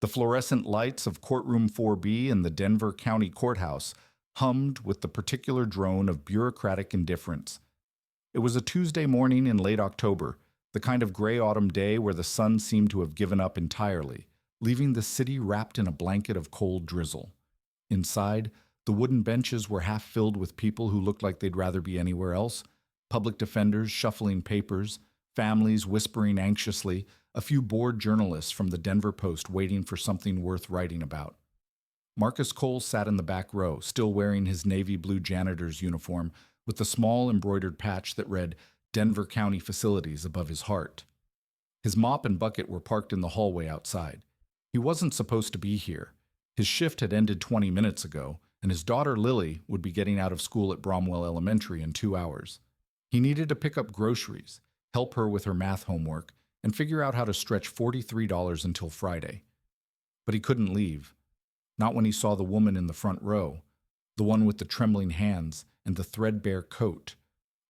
The fluorescent lights of Courtroom 4B in the Denver County Courthouse hummed with the particular drone of bureaucratic indifference. It was a Tuesday morning in late October, the kind of gray autumn day where the sun seemed to have given up entirely, leaving the city wrapped in a blanket of cold drizzle. Inside, the wooden benches were half filled with people who looked like they'd rather be anywhere else, public defenders shuffling papers, families whispering anxiously, a few bored journalists from the Denver Post waiting for something worth writing about. Marcus Cole sat in the back row, still wearing his navy blue janitor's uniform, with the small embroidered patch that read Denver County Facilities above his heart. His mop and bucket were parked in the hallway outside. He wasn't supposed to be here. His shift had ended 20 minutes ago, and his daughter Lily would be getting out of school at Bromwell Elementary in 2 hours. He needed to pick up groceries, help her with her math homework, and figure out how to stretch $43 until Friday. But he couldn't leave. Not when he saw the woman in the front row, the one with the trembling hands and the threadbare coat,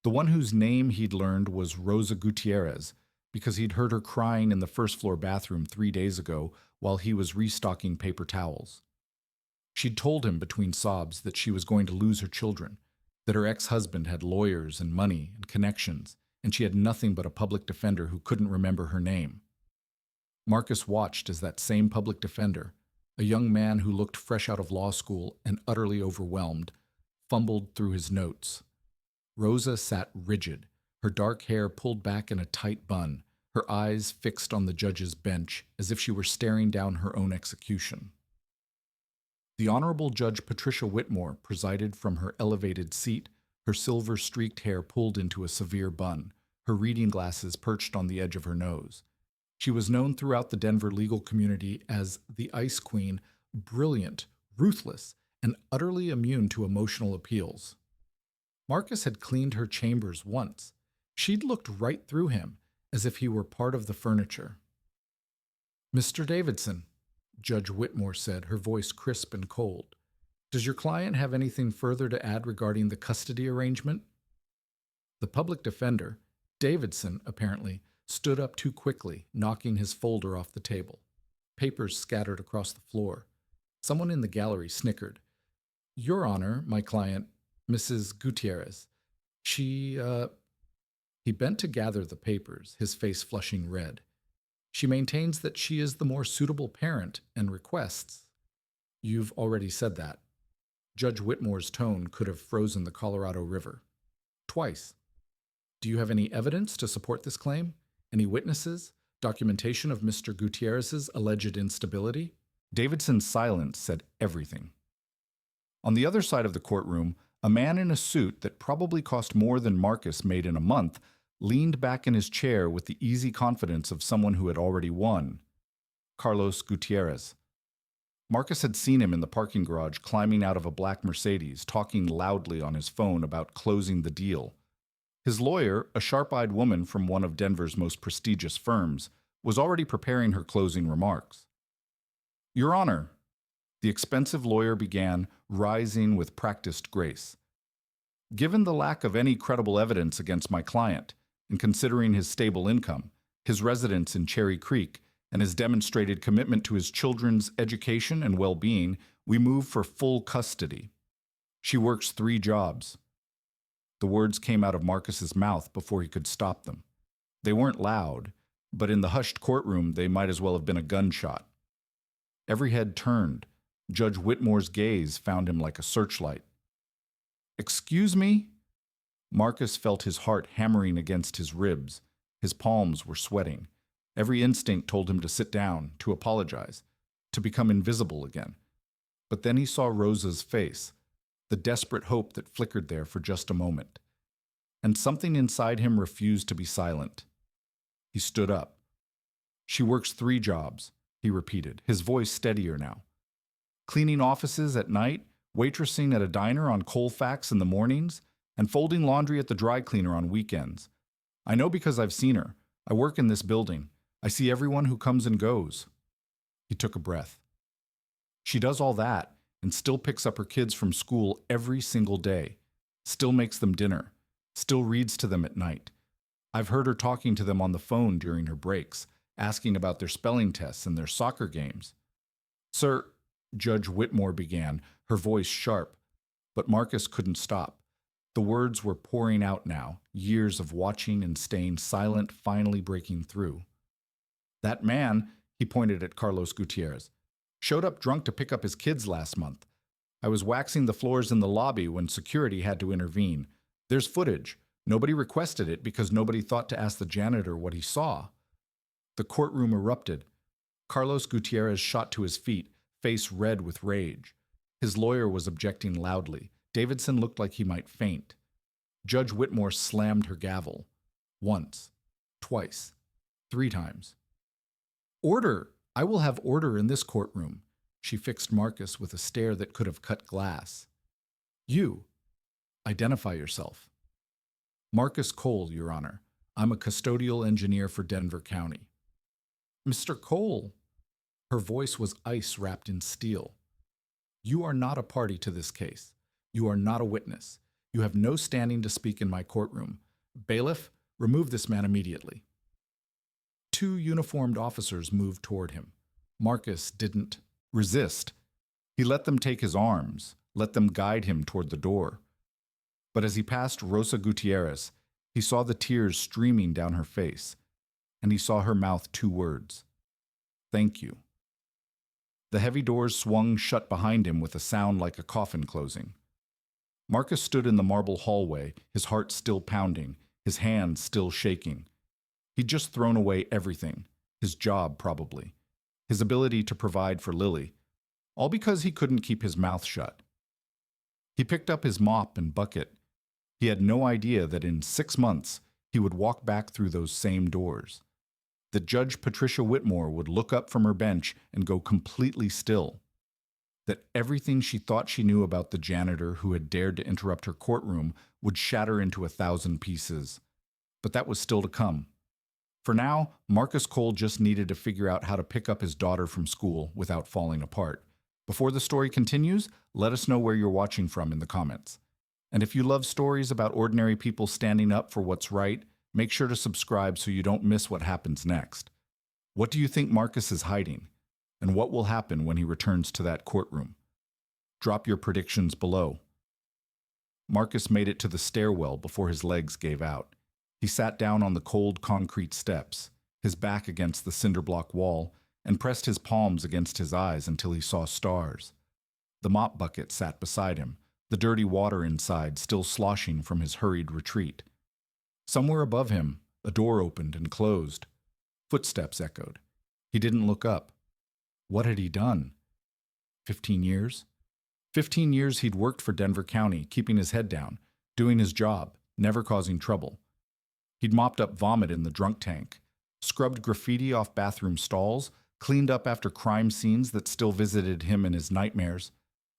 the one whose name he'd learned was Rosa Gutierrez, because he'd heard her crying in the first-floor bathroom 3 days ago while he was restocking paper towels. She'd told him between sobs that she was going to lose her children, that her ex-husband had lawyers and money and connections, and she had nothing but a public defender who couldn't remember her name. Marcus watched as that same public defender, a young man who looked fresh out of law school and utterly overwhelmed, fumbled through his notes. Rosa sat rigid, her dark hair pulled back in a tight bun, her eyes fixed on the judge's bench as if she were staring down her own execution. The Honorable Judge Patricia Whitmore presided from her elevated seat, her silver-streaked hair pulled into a severe bun, her reading glasses perched on the edge of her nose. She was known throughout the Denver legal community as the Ice Queen, brilliant, ruthless, and utterly immune to emotional appeals. Marcus had cleaned her chambers once. She'd looked right through him, as if he were part of the furniture. "Mr. Davidson," Judge Whitmore said, her voice crisp and cold, "does your client have anything further to add regarding the custody arrangement?" The public defender, Davidson, apparently, stood up too quickly, knocking his folder off the table. Papers scattered across the floor. Someone in the gallery snickered. "Your Honor, my client, Mrs. Gutierrez, she, He bent to gather the papers, his face flushing red. "She maintains that she is the more suitable parent and requests—" "You've already said that." Judge Whitmore's tone could have frozen the Colorado River. "Twice. Do you have any evidence to support this claim? Any witnesses? Documentation of Mr. Gutierrez's alleged instability?" Davidson's silence said everything. On the other side of the courtroom, a man in a suit that probably cost more than Marcus made in a month leaned back in his chair with the easy confidence of someone who had already won. Carlos Gutierrez. Marcus had seen him in the parking garage climbing out of a black Mercedes, talking loudly on his phone about closing the deal. His lawyer, a sharp-eyed woman from one of Denver's most prestigious firms, was already preparing her closing remarks. "Your Honor," the expensive lawyer began, rising with practiced grace. "Given the lack of any credible evidence against my client, and considering his stable income, his residence in Cherry Creek, and his demonstrated commitment to his children's education and well-being, we move for full custody. She works 3 jobs. The words came out of Marcus's mouth before he could stop them. They weren't loud, but in the hushed courtroom they might as well have been a gunshot. Every head turned. Judge Whitmore's gaze found him like a searchlight. "Excuse me?" Marcus felt his heart hammering against his ribs. His palms were sweating. Every instinct told him to sit down, to apologize, to become invisible again. But then he saw Rosa's face, the desperate hope that flickered there for just a moment. And something inside him refused to be silent. He stood up. "She works 3 jobs," he repeated, his voice steadier now. "Cleaning offices at night, waitressing at a diner on Colfax in the mornings, and folding laundry at the dry cleaner on weekends. I know because I've seen her. I work in this building. I see everyone who comes and goes." He took a breath. "She does all that and still picks up her kids from school every single day, still makes them dinner, still reads to them at night. I've heard her talking to them on the phone during her breaks, asking about their spelling tests and their soccer games. Sir, Judge Whitmore began, her voice sharp, but Marcus couldn't stop. The words were pouring out now, years of watching and staying silent finally breaking through. That man, he pointed at Carlos Gutierrez, showed up drunk to pick up his kids last month. I was waxing the floors in the lobby when security had to intervene. There's footage. Nobody requested it because nobody thought to ask the janitor what he saw. The courtroom erupted. Carlos Gutierrez shot to his feet, face red with rage. His lawyer was objecting loudly. Davidson looked like he might faint. Judge Whitmore slammed her gavel. Once, twice, 3 times. Order! I will have order in this courtroom. She fixed Marcus with a stare that could have cut glass. You. Identify yourself. Marcus Cole, Your Honor. I'm a custodial engineer for Denver County. Mr. Cole. Her voice was ice wrapped in steel. You are not a party to this case. You are not a witness. You have no standing to speak in my courtroom. Bailiff, remove this man immediately. 2 uniformed officers moved toward him. Marcus didn't resist. He let them take his arms, let them guide him toward the door. But as he passed Rosa Gutierrez, he saw the tears streaming down her face, and he saw her mouth 2 words. Thank you. The heavy doors swung shut behind him with a sound like a coffin closing. Marcus stood in the marble hallway, his heart still pounding, his hands still shaking. He'd just thrown away everything, his job probably, his ability to provide for Lily, all because he couldn't keep his mouth shut. He picked up his mop and bucket. He had no idea that in 6 months he would walk back through those same doors, that Judge Patricia Whitmore would look up from her bench and go completely still, that everything she thought she knew about the janitor who had dared to interrupt her courtroom would shatter into 1,000 pieces. But that was still to come. For now, Marcus Cole just needed to figure out how to pick up his daughter from school without falling apart. Before the story continues, let us know where you're watching from in the comments. And if you love stories about ordinary people standing up for what's right, make sure to subscribe so you don't miss what happens next. What do you think Marcus is hiding? And what will happen when he returns to that courtroom? Drop your predictions below. Marcus made it to the stairwell before his legs gave out. He sat down on the cold concrete steps, his back against the cinder block wall, and pressed his palms against his eyes until he saw stars. The mop bucket sat beside him, the dirty water inside still sloshing from his hurried retreat. Somewhere above him, a door opened and closed. Footsteps echoed. He didn't look up. What had he done? 15 years? 15 years he'd worked for Denver County, keeping his head down, doing his job, never causing trouble. He'd mopped up vomit in the drunk tank, scrubbed graffiti off bathroom stalls, cleaned up after crime scenes that still visited him in his nightmares.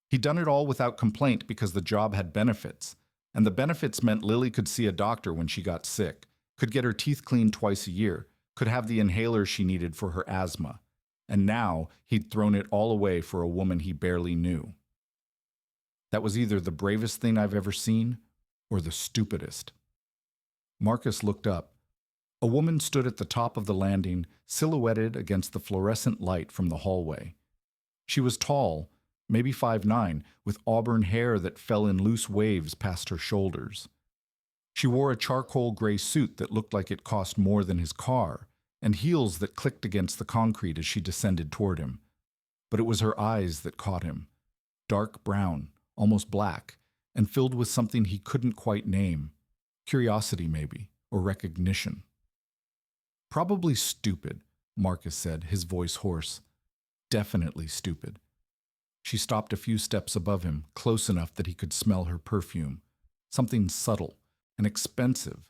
He'd done it all without complaint because the job had benefits, and the benefits meant Lily could see a doctor when she got sick, could get her teeth cleaned twice a year, could have the inhaler she needed for her asthma. And now he'd thrown it all away for a woman he barely knew. That was either the bravest thing I've ever seen or the stupidest. Marcus looked up. A woman stood at the top of the landing, silhouetted against the fluorescent light from the hallway. She was tall, maybe 5'9", with auburn hair that fell in loose waves past her shoulders. She wore a charcoal gray suit that looked like it cost more than his car, and heels that clicked against the concrete as she descended toward him. But it was her eyes that caught him. Dark brown, almost black, and filled with something he couldn't quite name. Curiosity, maybe, or recognition. Probably stupid, Marcus said, his voice hoarse. Definitely stupid. She stopped a few steps above him, close enough that he could smell her perfume. Something subtle and expensive,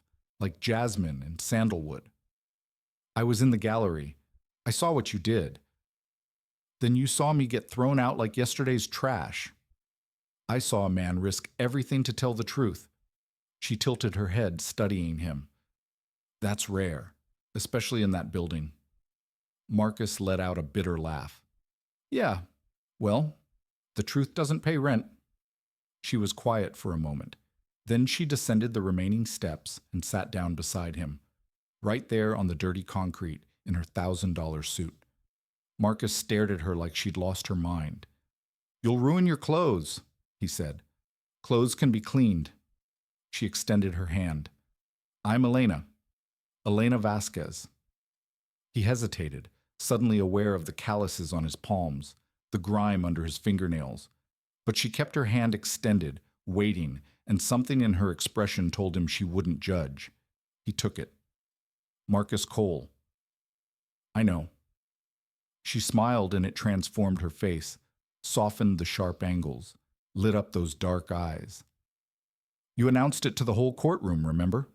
like jasmine and sandalwood. I was in the gallery. I saw what you did. Then you saw me get thrown out like yesterday's trash. I saw a man risk everything to tell the truth. She tilted her head, studying him. That's rare, especially in that building. Marcus let out a bitter laugh. Yeah, well, the truth doesn't pay rent. She was quiet for a moment. Then she descended the remaining steps and sat down beside him, right there on the dirty concrete in her $1,000 suit. Marcus stared at her like she'd lost her mind. "You'll ruin your clothes," he said. "Clothes can be cleaned." She extended her hand. "I'm Elena. Elena Vasquez." He hesitated, suddenly aware of the calluses on his palms, the grime under his fingernails. But she kept her hand extended, waiting, and something in her expression told him she wouldn't judge. He took it. "Marcus Cole." "I know." She smiled and it transformed her face, softened the sharp angles, lit up those dark eyes. "You announced it to the whole courtroom, remember?"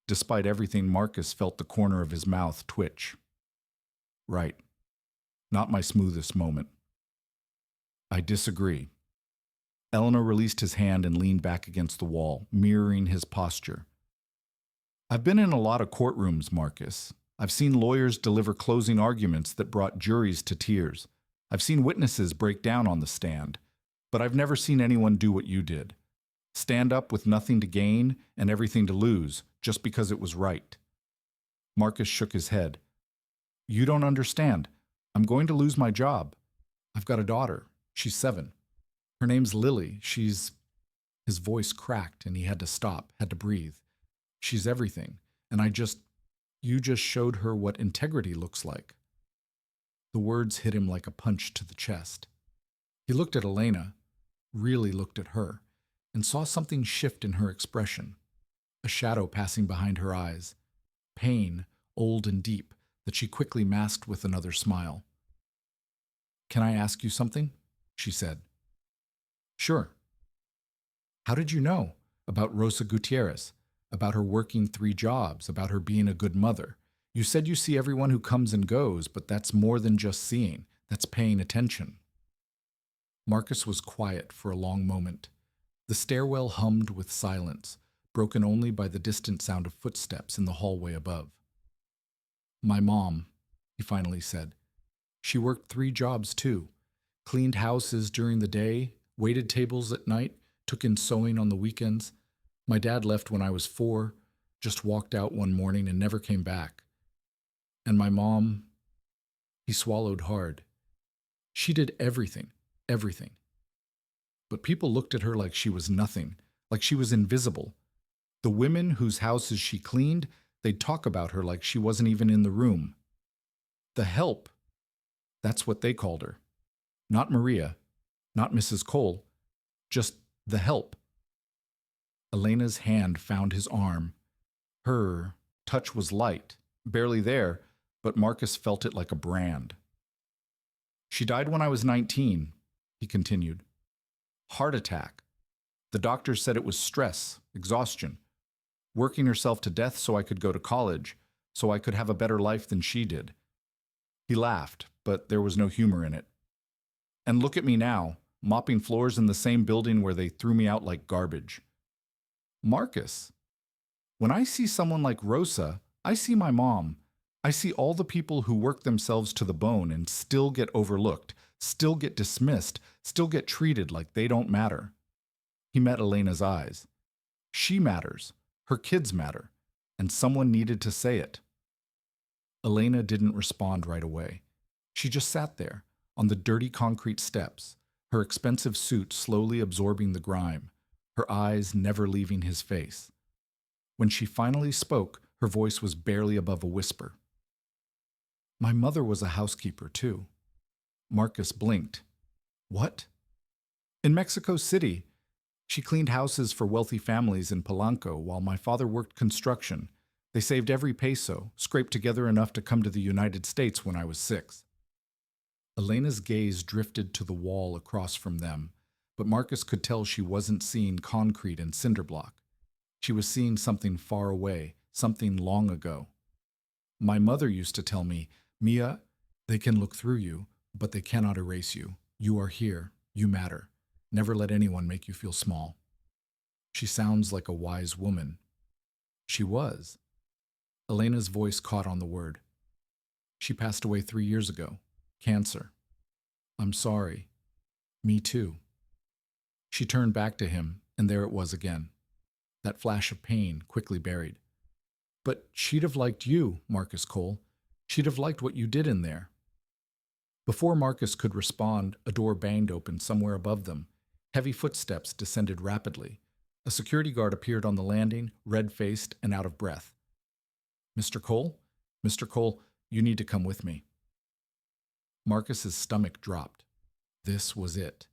Despite everything, Marcus felt the corner of his mouth twitch. "Right. Not my smoothest moment." "I disagree." Eleanor released his hand and leaned back against the wall, mirroring his posture. "I've been in a lot of courtrooms, Marcus. I've seen lawyers deliver closing arguments that brought juries to tears. I've seen witnesses break down on the stand. But I've never seen anyone do what you did. Stand up with nothing to gain and everything to lose, just because it was right." Marcus shook his head. "You don't understand. I'm going to lose my job. I've got a daughter. She's 7. Her name's Lily. She's—" His voice cracked and he had to stop, had to breathe. "She's everything. And you just showed her what integrity looks like." The words hit him like a punch to the chest. He looked at Elena, really looked at her, and saw something shift in her expression. A shadow passing behind her eyes. Pain, old and deep, that she quickly masked with another smile. "Can I ask you something?" she said. "Sure." "How did you know about Rosa Gutierrez? About her working 3 jobs, about her being a good mother? You said you see everyone who comes and goes, but that's more than just seeing. That's paying attention." Marcus was quiet for a long moment. The stairwell hummed with silence, broken only by the distant sound of footsteps in the hallway above. "My mom," he finally said. "She worked 3 jobs too. Cleaned houses during the day, waited tables at night, took in sewing on the weekends. My dad left when I was 4, just walked out one morning and never came back. And my mom—" He swallowed hard. "She did everything, everything. But people looked at her like she was nothing, like she was invisible. The women whose houses she cleaned, they'd talk about her like she wasn't even in the room. The help, that's what they called her. Not Maria, not Mrs. Cole, just the help." Elena's hand found his arm. Her touch was light, barely there, but Marcus felt it like a brand. "She died when I was 19, he continued. "Heart attack. The doctor said it was stress, exhaustion. Working herself to death so I could go to college, so I could have a better life than she did." He laughed, but there was no humor in it. "And look at me now, mopping floors in the same building where they threw me out like garbage." "Marcus, when I see someone like Rosa, I see my mom. I see all the people who work themselves to the bone and still get overlooked, still get dismissed, still get treated like they don't matter." He met Elena's eyes. She matters. Her kids matter. And someone needed to say it. Elena didn't respond right away. She just sat there, on the dirty concrete steps, her expensive suit slowly absorbing the grime, her eyes never leaving his face. When she finally spoke, her voice was barely above a whisper. "My mother was a housekeeper, too." Marcus blinked. "What?" "In Mexico City. She cleaned houses for wealthy families in Polanco while my father worked construction. They saved every peso, scraped together enough to come to the United States when I was 6. Elena's gaze drifted to the wall across from them, but Marcus could tell she wasn't seeing concrete and cinder block. She was seeing something far away, something long ago. "My mother used to tell me, 'Mia, they can look through you, but they cannot erase you. You are here. You matter. Never let anyone make you feel small.'" She sounds like a wise woman. She was. Elena's voice caught on the word. "She passed away 3 years ago. Cancer." "I'm sorry." "Me too." She turned back to him, and there it was again. That flash of pain, quickly buried. "But she'd have liked you, Marcus Cole. She'd have liked what you did in there." Before Marcus could respond, a door banged open somewhere above them. Heavy footsteps descended rapidly. A security guard appeared on the landing, red-faced and out of breath. "Mr. Cole? Mr. Cole, you need to come with me." Marcus's stomach dropped. This was it.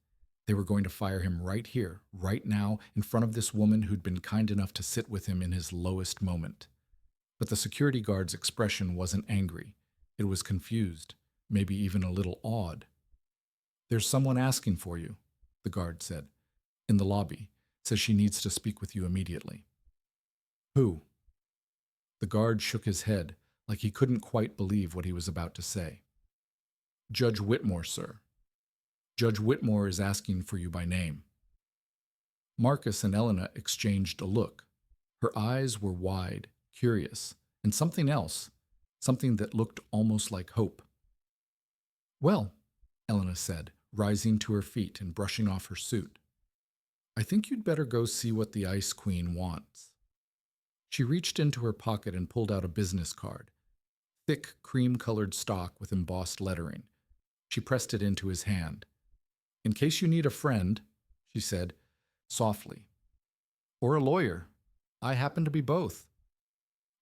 They were going to fire him right here, right now, in front of this woman who'd been kind enough to sit with him in his lowest moment. But the security guard's expression wasn't angry. It was confused, maybe even a little awed. "There's someone asking for you," the guard said. "In the lobby. Says she needs to speak with you immediately." "Who?" The guard shook his head, like he couldn't quite believe what he was about to say. "Judge Whitmore, sir. Judge Whitmore is asking for you by name." Marcus and Elena exchanged a look. Her eyes were wide, curious, and something else, something that looked almost like hope. "Well," Elena said, rising to her feet and brushing off her suit, "I think you'd better go see what the Ice Queen wants." She reached into her pocket and pulled out a business card, thick cream-colored stock with embossed lettering. She pressed it into his hand. "In case you need a friend," she said, softly. "Or a lawyer. I happen to be both."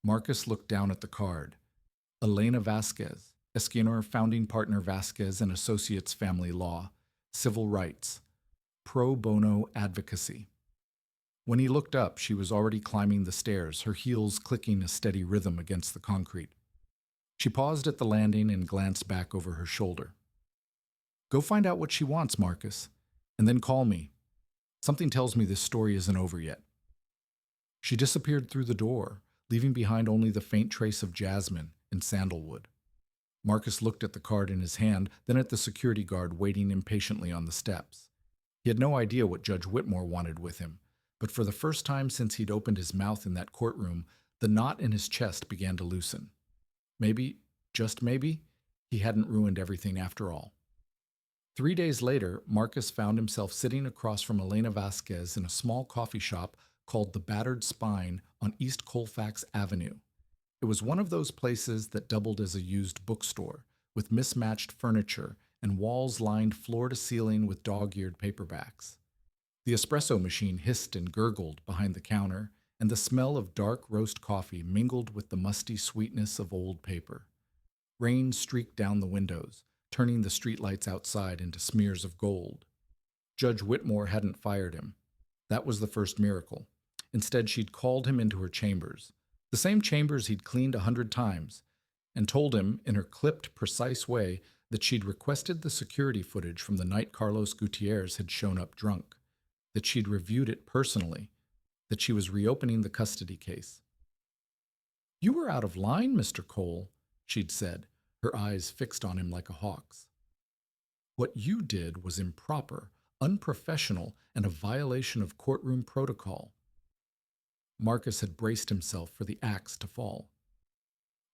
Marcus looked down at the card. Elena Vasquez, Escanor Founding Partner Vasquez and Associates Family Law, Civil Rights, Pro Bono Advocacy. When he looked up, she was already climbing the stairs, her heels clicking a steady rhythm against the concrete. She paused at the landing and glanced back over her shoulder. "Go find out what she wants, Marcus, and then call me. Something tells me this story isn't over yet." She disappeared through the door, leaving behind only the faint trace of jasmine and sandalwood. Marcus looked at the card in his hand, then at the security guard waiting impatiently on the steps. He had no idea what Judge Whitmore wanted with him, but for the first time since he'd opened his mouth in that courtroom, the knot in his chest began to loosen. Maybe, just maybe, he hadn't ruined everything after all. 3 days later, Marcus found himself sitting across from Elena Vasquez in a small coffee shop called The Battered Spine on East Colfax Avenue. It was one of those places that doubled as a used bookstore, with mismatched furniture and walls lined floor to ceiling with dog-eared paperbacks. The espresso machine hissed and gurgled behind the counter, and the smell of dark roast coffee mingled with the musty sweetness of old paper. Rain streaked down the windows, turning the streetlights outside into smears of gold. Judge Whitmore hadn't fired him. That was the first miracle. Instead, she'd called him into her chambers, the same chambers he'd cleaned 100 times, and told him, in her clipped, precise way, that she'd requested the security footage from the night Carlos Gutierrez had shown up drunk, that she'd reviewed it personally, that she was reopening the custody case. "You were out of line, Mr. Cole," she'd said, her eyes fixed on him like a hawk's. "What you did was improper, unprofessional, and a violation of courtroom protocol." Marcus had braced himself for the axe to fall.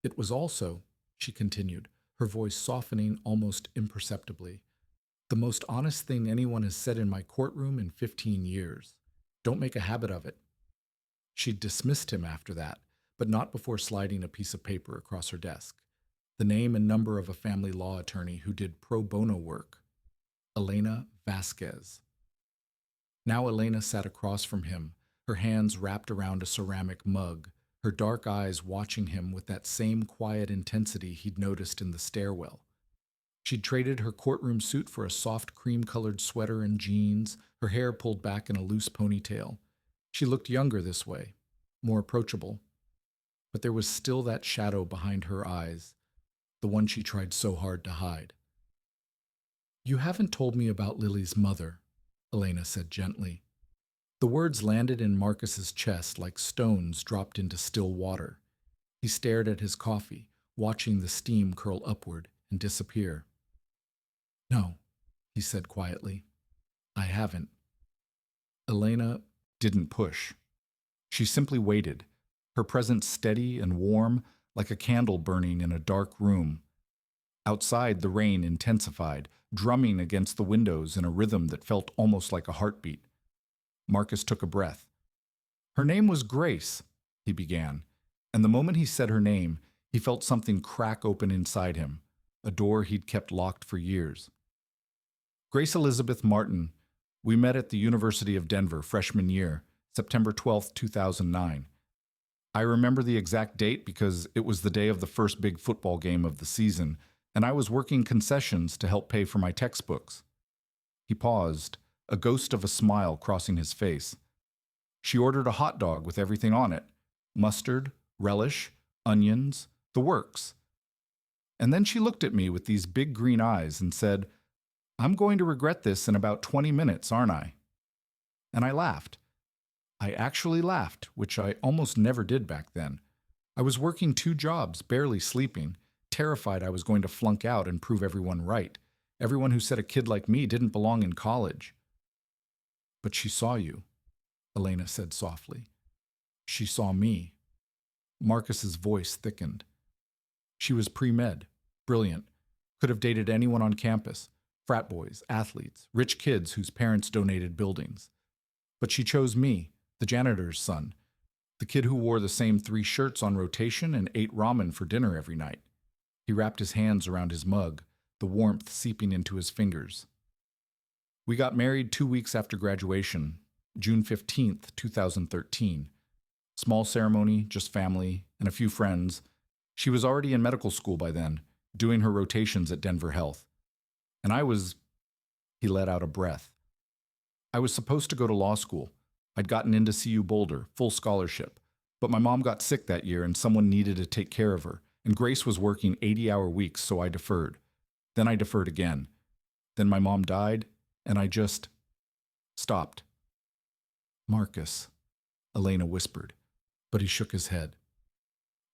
"It was also," she continued, her voice softening almost imperceptibly, "the most honest thing anyone has said in my courtroom in 15 years. Don't make a habit of it." She'd dismissed him after that, but not before sliding a piece of paper across her desk. The name and number of a family law attorney who did pro bono work. Elena Vasquez. Now Elena sat across from him, her hands wrapped around a ceramic mug, her dark eyes watching him with that same quiet intensity he'd noticed in the stairwell. She'd traded her courtroom suit for a soft cream-colored sweater and jeans, her hair pulled back in a loose ponytail. She looked younger this way, more approachable. But there was still that shadow behind her eyes, the one she tried so hard to hide. "You haven't told me about Lily's mother," Elena said gently. The words landed in Marcus's chest like stones dropped into still water. He stared at his coffee, watching the steam curl upward and disappear. "No," he said quietly. "I haven't." Elena didn't push. She simply waited, her presence steady and warm, like a candle burning in a dark room. Outside, the rain intensified, drumming against the windows in a rhythm that felt almost like a heartbeat. Marcus took a breath. "Her name was Grace," he began, and the moment he said her name, he felt something crack open inside him. a door he'd kept locked for years. Grace Elizabeth Martin, we met at the University of Denver freshman year, September 12, 2009. I remember the exact date because it was the day of the first big football game of the season, and I was working concessions to help pay for my textbooks. He paused, a ghost of a smile crossing his face. She ordered a hot dog with everything on it: mustard, relish, onions, the works. And then she looked at me with these big green eyes and said, "I'm going to regret this in about 20 minutes, aren't I?" And I laughed. I actually laughed, which I almost never did back then. I was working 2 jobs, barely sleeping, terrified I was going to flunk out and prove everyone right, everyone who said a kid like me didn't belong in college. "But she saw you," Elena said softly. "She saw me." Marcus's voice thickened. She was pre-med, brilliant, could have dated anyone on campus, frat boys, athletes, rich kids whose parents donated buildings. But she chose me, the janitor's son, the kid who wore the same 3 shirts on rotation and ate ramen for dinner every night. He wrapped his hands around his mug, the warmth seeping into his fingers. We got married 2 weeks after graduation, June 15th, 2013. Small ceremony, just family, and a few friends. She was already in medical school by then, doing her rotations at Denver Health. And I was... He let out a breath. I was supposed to go to law school. I'd gotten into CU Boulder, full scholarship. But my mom got sick that year and someone needed to take care of her, and Grace was working 80-hour weeks, so I deferred. Then I deferred again. Then my mom died, and I just stopped. "Marcus," Elena whispered, but he shook his head.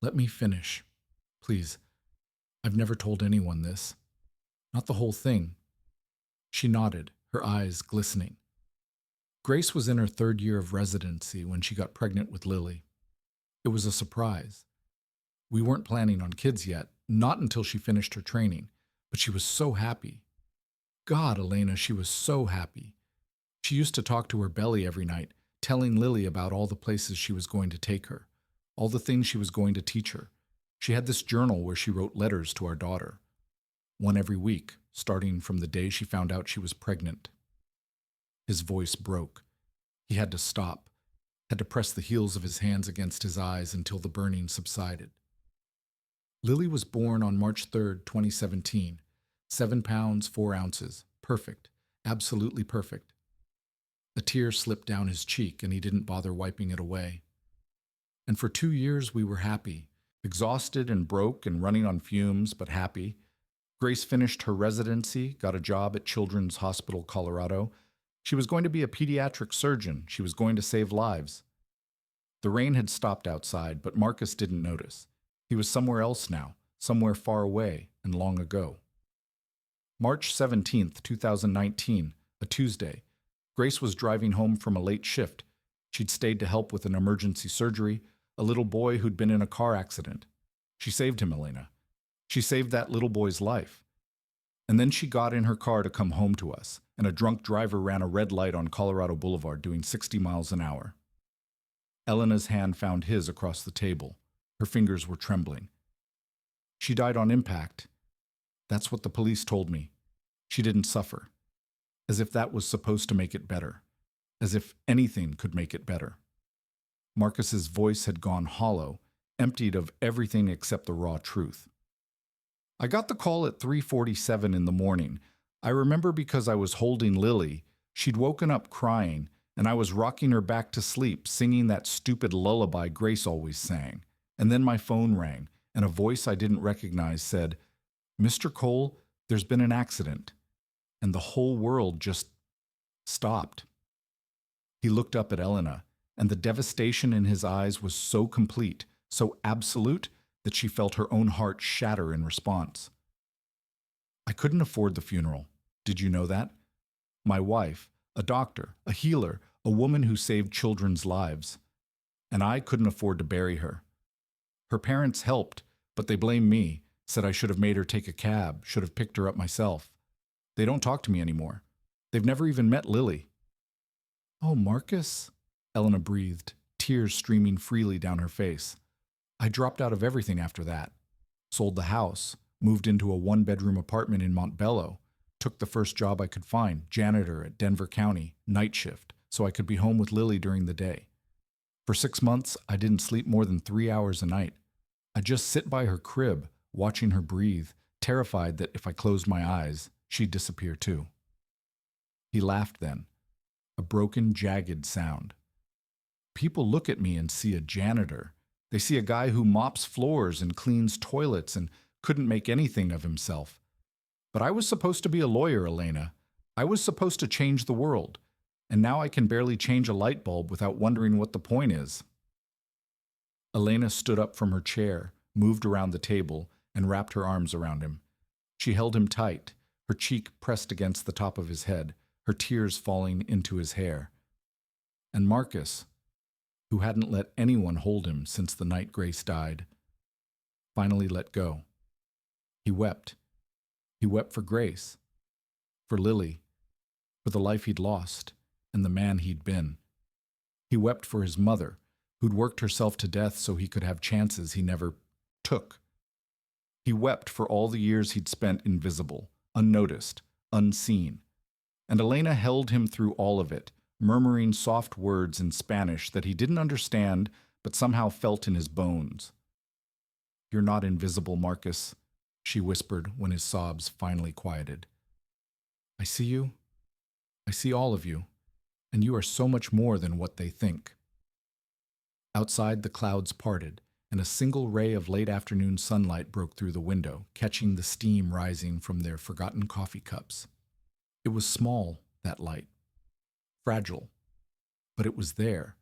"Let me finish, please. I've never told anyone this. Not the whole thing." She nodded, her eyes glistening. Grace was in her 3rd year of residency when she got pregnant with Lily. It was a surprise. We weren't planning on kids yet, not until she finished her training, but she was so happy. God, Elena, she was so happy. She used to talk to her belly every night, telling Lily about all the places she was going to take her, all the things she was going to teach her. She had this journal where she wrote letters to our daughter, one every week, starting from the day she found out she was pregnant. His voice broke. He had to stop, had to press the heels of his hands against his eyes until the burning subsided. Lily was born on March 3rd, 2017, 7 pounds, 4 ounces, perfect, absolutely perfect. A tear slipped down his cheek and he didn't bother wiping it away. And for 2 years we were happy, exhausted and broke and running on fumes, but happy. Grace finished her residency, got a job at Children's Hospital Colorado. She was going to be a pediatric surgeon. She was going to save lives. The rain had stopped outside, but Marcus didn't notice. He was somewhere else now, somewhere far away and long ago. March 17th, 2019, a Tuesday. Grace was driving home from a late shift. She'd stayed to help with an emergency surgery, a little boy who'd been in a car accident. She saved him, Elena. She saved that little boy's life. And then she got in her car to come home to us, and a drunk driver ran a red light on Colorado Boulevard doing 60 miles an hour. Elena's hand found his across the table. Her fingers were trembling. She died on impact. That's what the police told me. She didn't suffer. As if that was supposed to make it better. As if anything could make it better. Marcus's voice had gone hollow, emptied of everything except the raw truth. I got the call at 3:47 in the morning. I remember because I was holding Lily. She'd woken up crying, and I was rocking her back to sleep, singing that stupid lullaby Grace always sang. And then my phone rang, and a voice I didn't recognize said, "Mr. Cole, there's been an accident." And the whole world just stopped. He looked up at Elena, and the devastation in his eyes was so complete, so absolute, that she felt her own heart shatter in response. I couldn't afford the funeral. Did you know that? My wife, a doctor, a healer, a woman who saved children's lives. And I couldn't afford to bury her. Her parents helped, but they blamed me, said I should have made her take a cab, should have picked her up myself. They don't talk to me anymore. They've never even met Lily. "Oh, Marcus," Elena breathed, tears streaming freely down her face. "I dropped out of everything after that. Sold the house, moved into a one-bedroom apartment in Montbello, took the first job I could find, janitor at Denver County, night shift, so I could be home with Lily during the day. For 6 months, I didn't sleep more than 3 hours a night. I'd just sit by her crib, watching her breathe, terrified that if I closed my eyes, she'd disappear too. He laughed then, a broken, jagged sound. People look at me and see a janitor. They see a guy who mops floors and cleans toilets and couldn't make anything of himself. But I was supposed to be a lawyer, Elena. I was supposed to change the world. And now I can barely change a light bulb without wondering what the point is. Elena stood up from her chair, moved around the table, and wrapped her arms around him. She held him tight, her cheek pressed against the top of his head, her tears falling into his hair. And Marcus, who hadn't let anyone hold him since the night Grace died, finally let go. He wept. He wept for Grace, for Lily, for the life he'd lost, and the man he'd been. He wept for his mother, who'd worked herself to death so he could have chances he never took. He wept for all the years he'd spent invisible, unnoticed, unseen. And Elena held him through all of it, murmuring soft words in Spanish that he didn't understand but somehow felt in his bones. "You're not invisible, Marcus," she whispered when his sobs finally quieted. "I see you. I see all of you, and you are so much more than what they think." Outside, the clouds parted, and a single ray of late afternoon sunlight broke through the window, catching the steam rising from their forgotten coffee cups. It was small, that light, fragile, but it was there,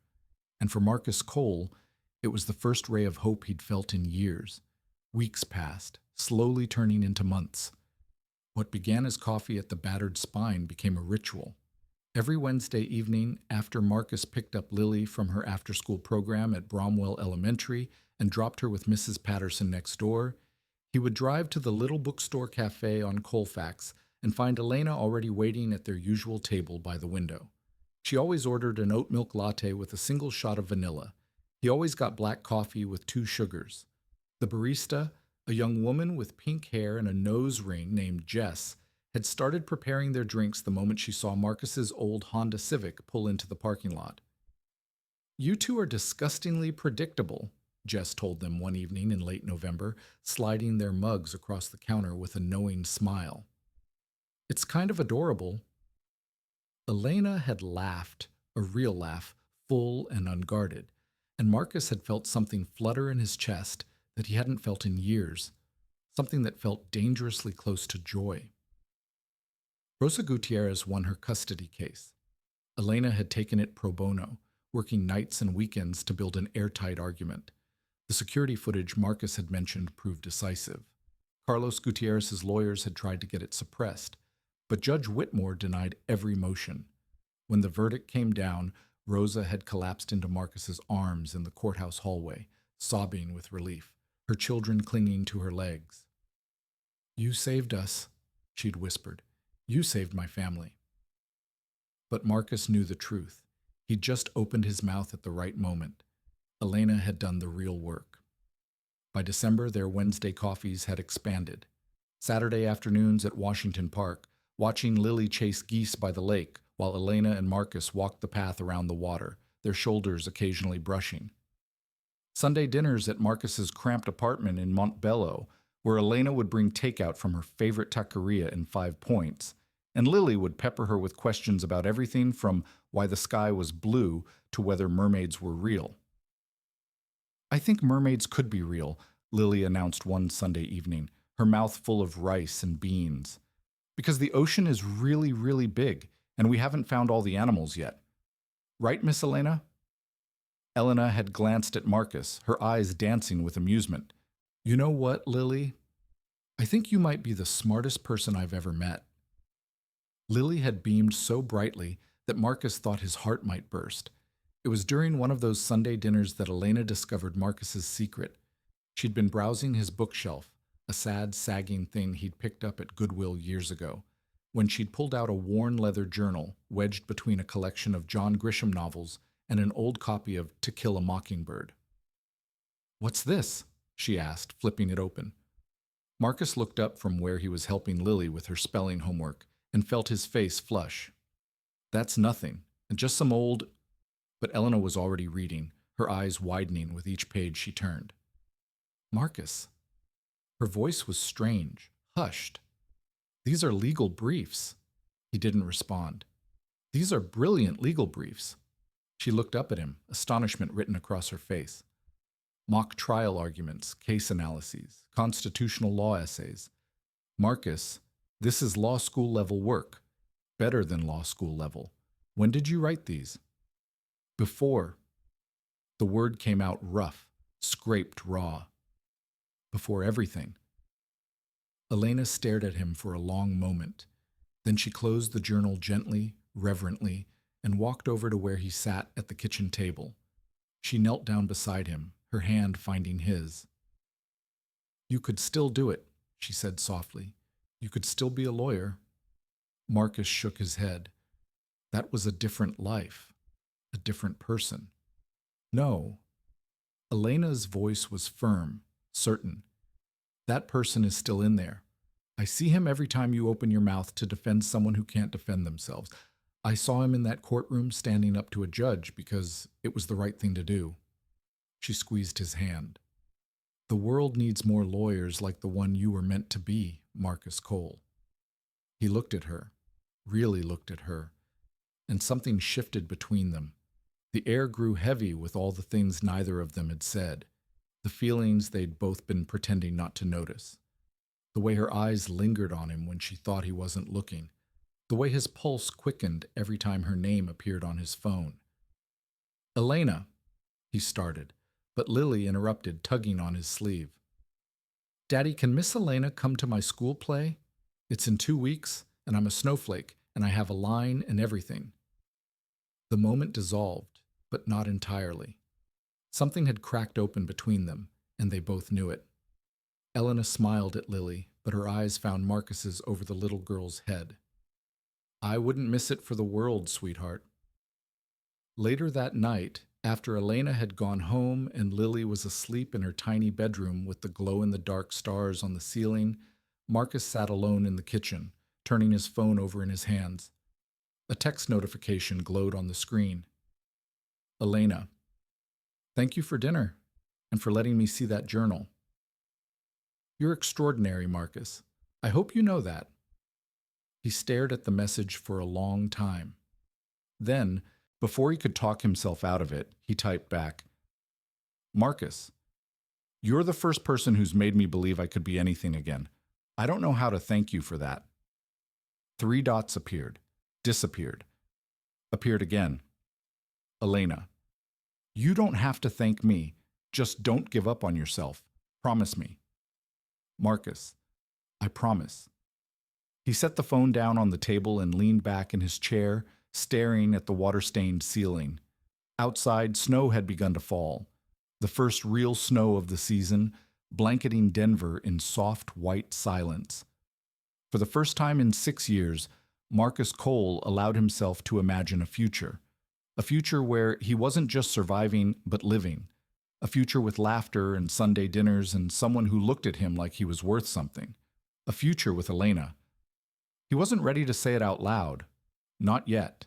and for Marcus Cole, it was the first ray of hope he'd felt in years. Weeks passed, slowly turning into months. What began as coffee at the battered spine became a ritual. Every Wednesday evening, after Marcus picked up Lily from her after-school program at Bromwell Elementary and dropped her with Mrs. Patterson next door, he would drive to the little bookstore cafe on Colfax and find Elena already waiting at their usual table by the window. She always ordered an oat milk latte with a single shot of vanilla. He always got black coffee with 2 sugars. The barista, a young woman with pink hair and a nose ring named Jess, had started preparing their drinks the moment she saw Marcus's old Honda Civic pull into the parking lot. "You two are disgustingly predictable," Jess told them one evening in late November, sliding their mugs across the counter with a knowing smile. "It's kind of adorable." Elena had laughed, a real laugh, full and unguarded, and Marcus had felt something flutter in his chest that he hadn't felt in years, something that felt dangerously close to joy. Rosa Gutierrez won her custody case. Elena had taken it pro bono, working nights and weekends to build an airtight argument. The security footage Marcus had mentioned proved decisive. Carlos Gutierrez's lawyers had tried to get it suppressed, but Judge Whitmore denied every motion. When the verdict came down, Rosa had collapsed into Marcus's arms in the courthouse hallway, sobbing with relief, her children clinging to her legs. "You saved us," she'd whispered. "You saved my family." But Marcus knew the truth. He'd just opened his mouth at the right moment. Elena had done the real work. By December, their Wednesday coffees had expanded. Saturday afternoons at Washington Park, watching Lily chase geese by the lake while Elena and Marcus walked the path around the water, their shoulders occasionally brushing. Sunday dinners at Marcus's cramped apartment in Montbello, where Elena would bring takeout from her favorite taqueria in 5 Points, and Lily would pepper her with questions about everything from why the sky was blue to whether mermaids were real. "I think mermaids could be real," Lily announced one Sunday evening, her mouth full of rice and beans. "Because the ocean is really, really big, and we haven't found all the animals yet. Right, Miss Elena?" Elena had glanced at Marcus, her eyes dancing with amusement. "You know what, Lily? I think you might be the smartest person I've ever met." Lily had beamed so brightly that Marcus thought his heart might burst. It was during one of those Sunday dinners that Elena discovered Marcus's secret. She'd been browsing his bookshelf, a sad, sagging thing he'd picked up at Goodwill years ago, when she'd pulled out a worn leather journal wedged between a collection of John Grisham novels and an old copy of To Kill a Mockingbird. "What's this?" she asked, flipping it open. Marcus looked up from where he was helping Lily with her spelling homework and felt his face flush. That's nothing, and just some old... But Elena was already reading, her eyes widening with each page she turned. Marcus. Her voice was strange, hushed. These are legal briefs. He didn't respond. These are brilliant legal briefs. She looked up at him, astonishment written across her face. Mock trial arguments, case analyses, constitutional law essays. Marcus, this is law school level work. Better than law school level. When did you write these? Before. The word came out rough, scraped raw. Before everything. Elena stared at him for a long moment. Then she closed the journal gently, reverently, and walked over to where he sat at the kitchen table. She knelt down beside him, her hand finding his. You could still do it, she said softly. You could still be a lawyer. Marcus shook his head. That was a different life, a different person. No. Elena's voice was firm, certain. That person is still in there. I see him every time you open your mouth to defend someone who can't defend themselves. I saw him in that courtroom standing up to a judge because it was the right thing to do. She squeezed his hand. The world needs more lawyers like the one you were meant to be, Marcus Cole. He looked at her, really looked at her, and something shifted between them. The air grew heavy with all the things neither of them had said, the feelings they'd both been pretending not to notice. The way her eyes lingered on him when she thought he wasn't looking. The way his pulse quickened every time her name appeared on his phone. Elena, he started, but Lily interrupted, tugging on his sleeve. Daddy, can Miss Elena come to my school play? It's in 2 weeks, and I'm a snowflake, and I have a line and everything. The moment dissolved, but not entirely. Something had cracked open between them, and they both knew it. Elena smiled at Lily, but her eyes found Marcus's over the little girl's head. I wouldn't miss it for the world, sweetheart. Later that night, after Elena had gone home and Lily was asleep in her tiny bedroom with the glow-in-the-dark stars on the ceiling, Marcus sat alone in the kitchen, turning his phone over in his hands. A text notification glowed on the screen. Elena, thank you for dinner and for letting me see that journal. You're extraordinary, Marcus. I hope you know that. He stared at the message for a long time. Then, before he could talk himself out of it, he typed back, Marcus, you're the first person who's made me believe I could be anything again. I don't know how to thank you for that. 3 dots appeared, disappeared, appeared again. Elena, you don't have to thank me. Just don't give up on yourself. Promise me. Marcus, I promise. He set the phone down on the table and leaned back in his chair, staring at the water-stained ceiling. Outside, snow had begun to fall, the first real snow of the season, blanketing Denver in soft white silence. For the first time in 6 years, Marcus Cole allowed himself to imagine a future where he wasn't just surviving but living, a future with laughter and Sunday dinners and someone who looked at him like he was worth something, a future with Elena. He wasn't ready to say it out loud, not yet.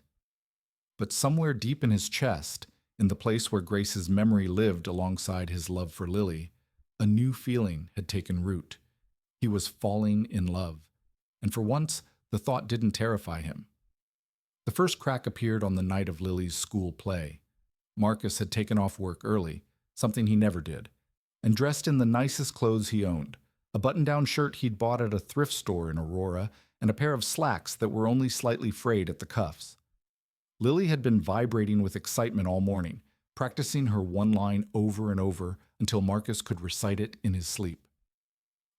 But somewhere deep in his chest, in the place where Grace's memory lived alongside his love for Lily, a new feeling had taken root. He was falling in love, and for once, the thought didn't terrify him. The first crack appeared on the night of Lily's school play. Marcus had taken off work early, something he never did, and dressed in the nicest clothes he owned, a button-down shirt he'd bought at a thrift store in Aurora, and a pair of slacks that were only slightly frayed at the cuffs. Lily had been vibrating with excitement all morning, practicing her one line over and over until Marcus could recite it in his sleep.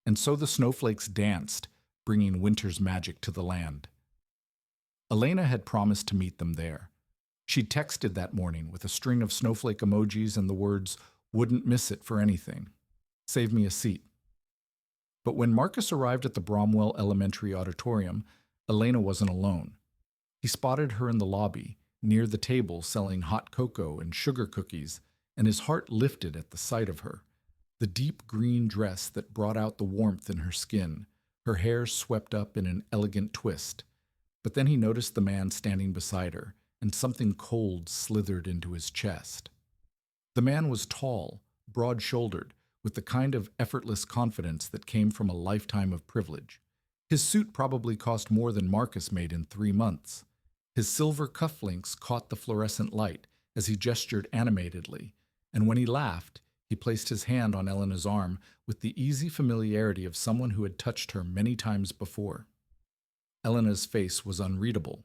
And so the snowflakes danced, bringing winter's magic to the land. Elena had promised to meet them there. She'd texted that morning with a string of snowflake emojis and the words, "Wouldn't miss it for anything. Save me a seat." But when Marcus arrived at the Bromwell Elementary Auditorium, Elena wasn't alone. He spotted her in the lobby, near the table selling hot cocoa and sugar cookies, and his heart lifted at the sight of her. The deep green dress that brought out the warmth in her skin, her hair swept up in an elegant twist. But then he noticed the man standing beside her, and something cold slithered into his chest. The man was tall, broad-shouldered, with the kind of effortless confidence that came from a lifetime of privilege. His suit probably cost more than Marcus made in 3 months. His silver cufflinks caught the fluorescent light as he gestured animatedly, and when he laughed, he placed his hand on Elena's arm with the easy familiarity of someone who had touched her many times before. Elena's face was unreadable.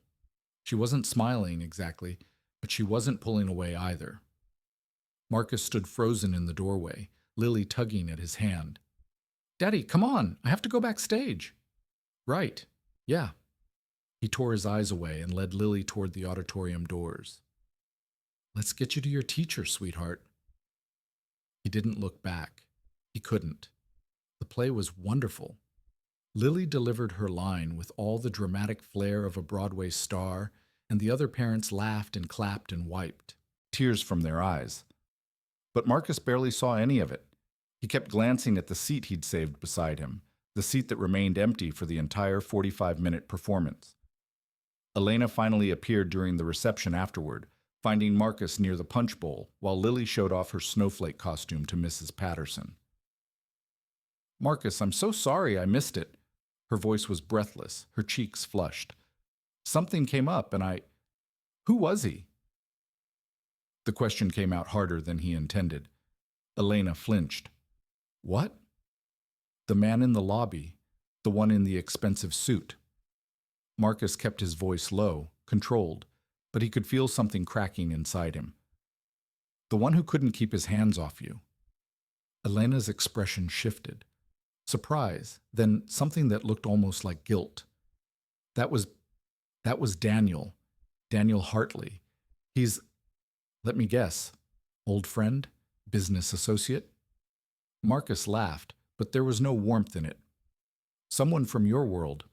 She wasn't smiling exactly, but she wasn't pulling away either. Marcus stood frozen in the doorway, Lily tugging at his hand. "Daddy, come on, I have to go backstage." "Right, yeah." He tore his eyes away and led Lily toward the auditorium doors. "Let's get you to your teacher, sweetheart." He didn't look back. He couldn't. The play was wonderful. Lily delivered her line with all the dramatic flair of a Broadway star, and the other parents laughed and clapped and wiped tears from their eyes. But Marcus barely saw any of it. He kept glancing at the seat he'd saved beside him, the seat that remained empty for the entire 45-minute performance. Elena finally appeared during the reception afterward, finding Marcus near the punch bowl, while Lily showed off her snowflake costume to Mrs. Patterson. "Marcus, I'm so sorry I missed it." Her voice was breathless, her cheeks flushed. "Something came up and Who was he?" The question came out harder than he intended. Elena flinched. "What?" "The man in the lobby, the one in the expensive suit." Marcus kept his voice low, controlled, but he could feel something cracking inside him. "The one who couldn't keep his hands off you." Elena's expression shifted. Surprise, then something that looked almost like guilt. That was Daniel Hartley. He's, let me guess, old friend, business associate? Marcus laughed, but there was no warmth in it. "Someone from your world."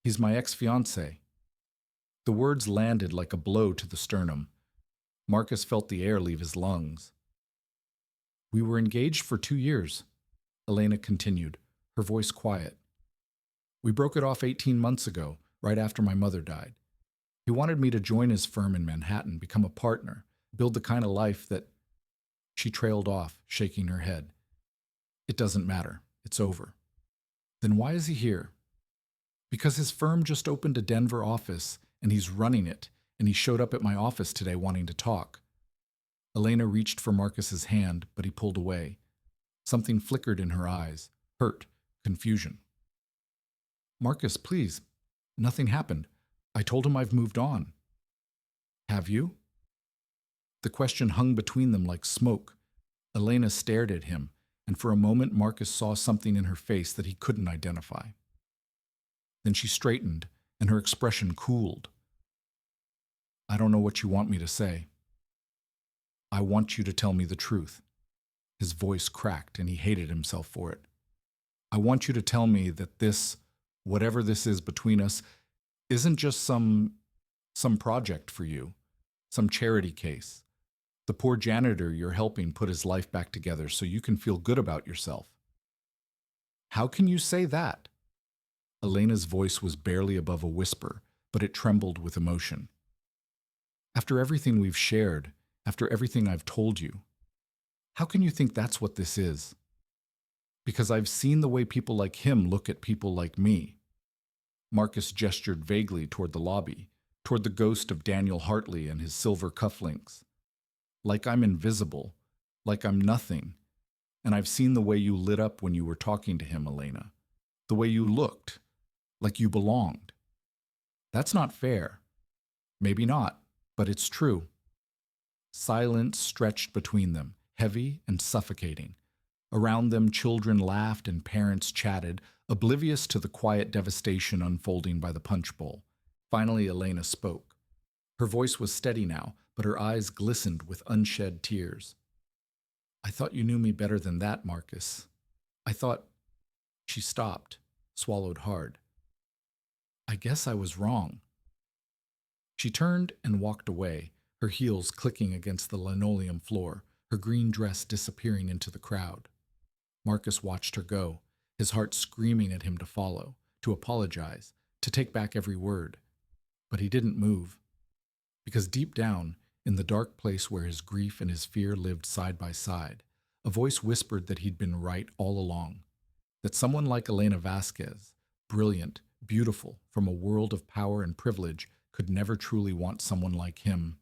"He's my ex-fiancé." The words landed like a blow to the sternum. Marcus felt the air leave his lungs. "We were engaged for 2 years. Elena continued, her voice quiet. "We broke it off 18 months ago, right after my mother died. He wanted me to join his firm in Manhattan, become a partner, build the kind of life that—" She trailed off, shaking her head. "It doesn't matter. It's over." "Then why is he here?" "Because his firm just opened a Denver office, and he's running it, and he showed up at my office today wanting to talk." Elena reached for Marcus's hand, but he pulled away. Something flickered in her eyes, hurt, confusion. "Marcus, please. Nothing happened. I told him I've moved on." "Have you?" The question hung between them like smoke. Elena stared at him, and for a moment Marcus saw something in her face that he couldn't identify. Then she straightened, and her expression cooled. "I don't know what you want me to say." "I want you to tell me the truth." His voice cracked, and he hated himself for it. "I want you to tell me that this, whatever this is between us, isn't just some project for you, some charity case. The poor janitor you're helping put his life back together so you can feel good about yourself." "How can you say that?" Elena's voice was barely above a whisper, but it trembled with emotion. "After everything we've shared, after everything I've told you, how can you think that's what this is?" "Because I've seen the way people like him look at people like me." Marcus gestured vaguely toward the lobby, toward the ghost of Daniel Hartley and his silver cufflinks. "Like I'm invisible, like I'm nothing. And I've seen the way you lit up when you were talking to him, Elena. The way you looked, like you belonged. That's not fair. Maybe not, but it's true." Silence stretched between them, heavy and suffocating. Around them, children laughed and parents chatted, oblivious to the quiet devastation unfolding by the punch bowl. Finally, Elena spoke. Her voice was steady now, but her eyes glistened with unshed tears. "I thought you knew me better than that, Marcus. I thought—" She stopped, swallowed hard. "I guess I was wrong." She turned and walked away, her heels clicking against the linoleum floor, her green dress disappearing into the crowd. Marcus watched her go, his heart screaming at him to follow, to apologize, to take back every word. But he didn't move, because deep down, in the dark place where his grief and his fear lived side by side, a voice whispered that he'd been right all along, that someone like Elena Vasquez, brilliant, beautiful, from a world of power and privilege, could never truly want someone like him,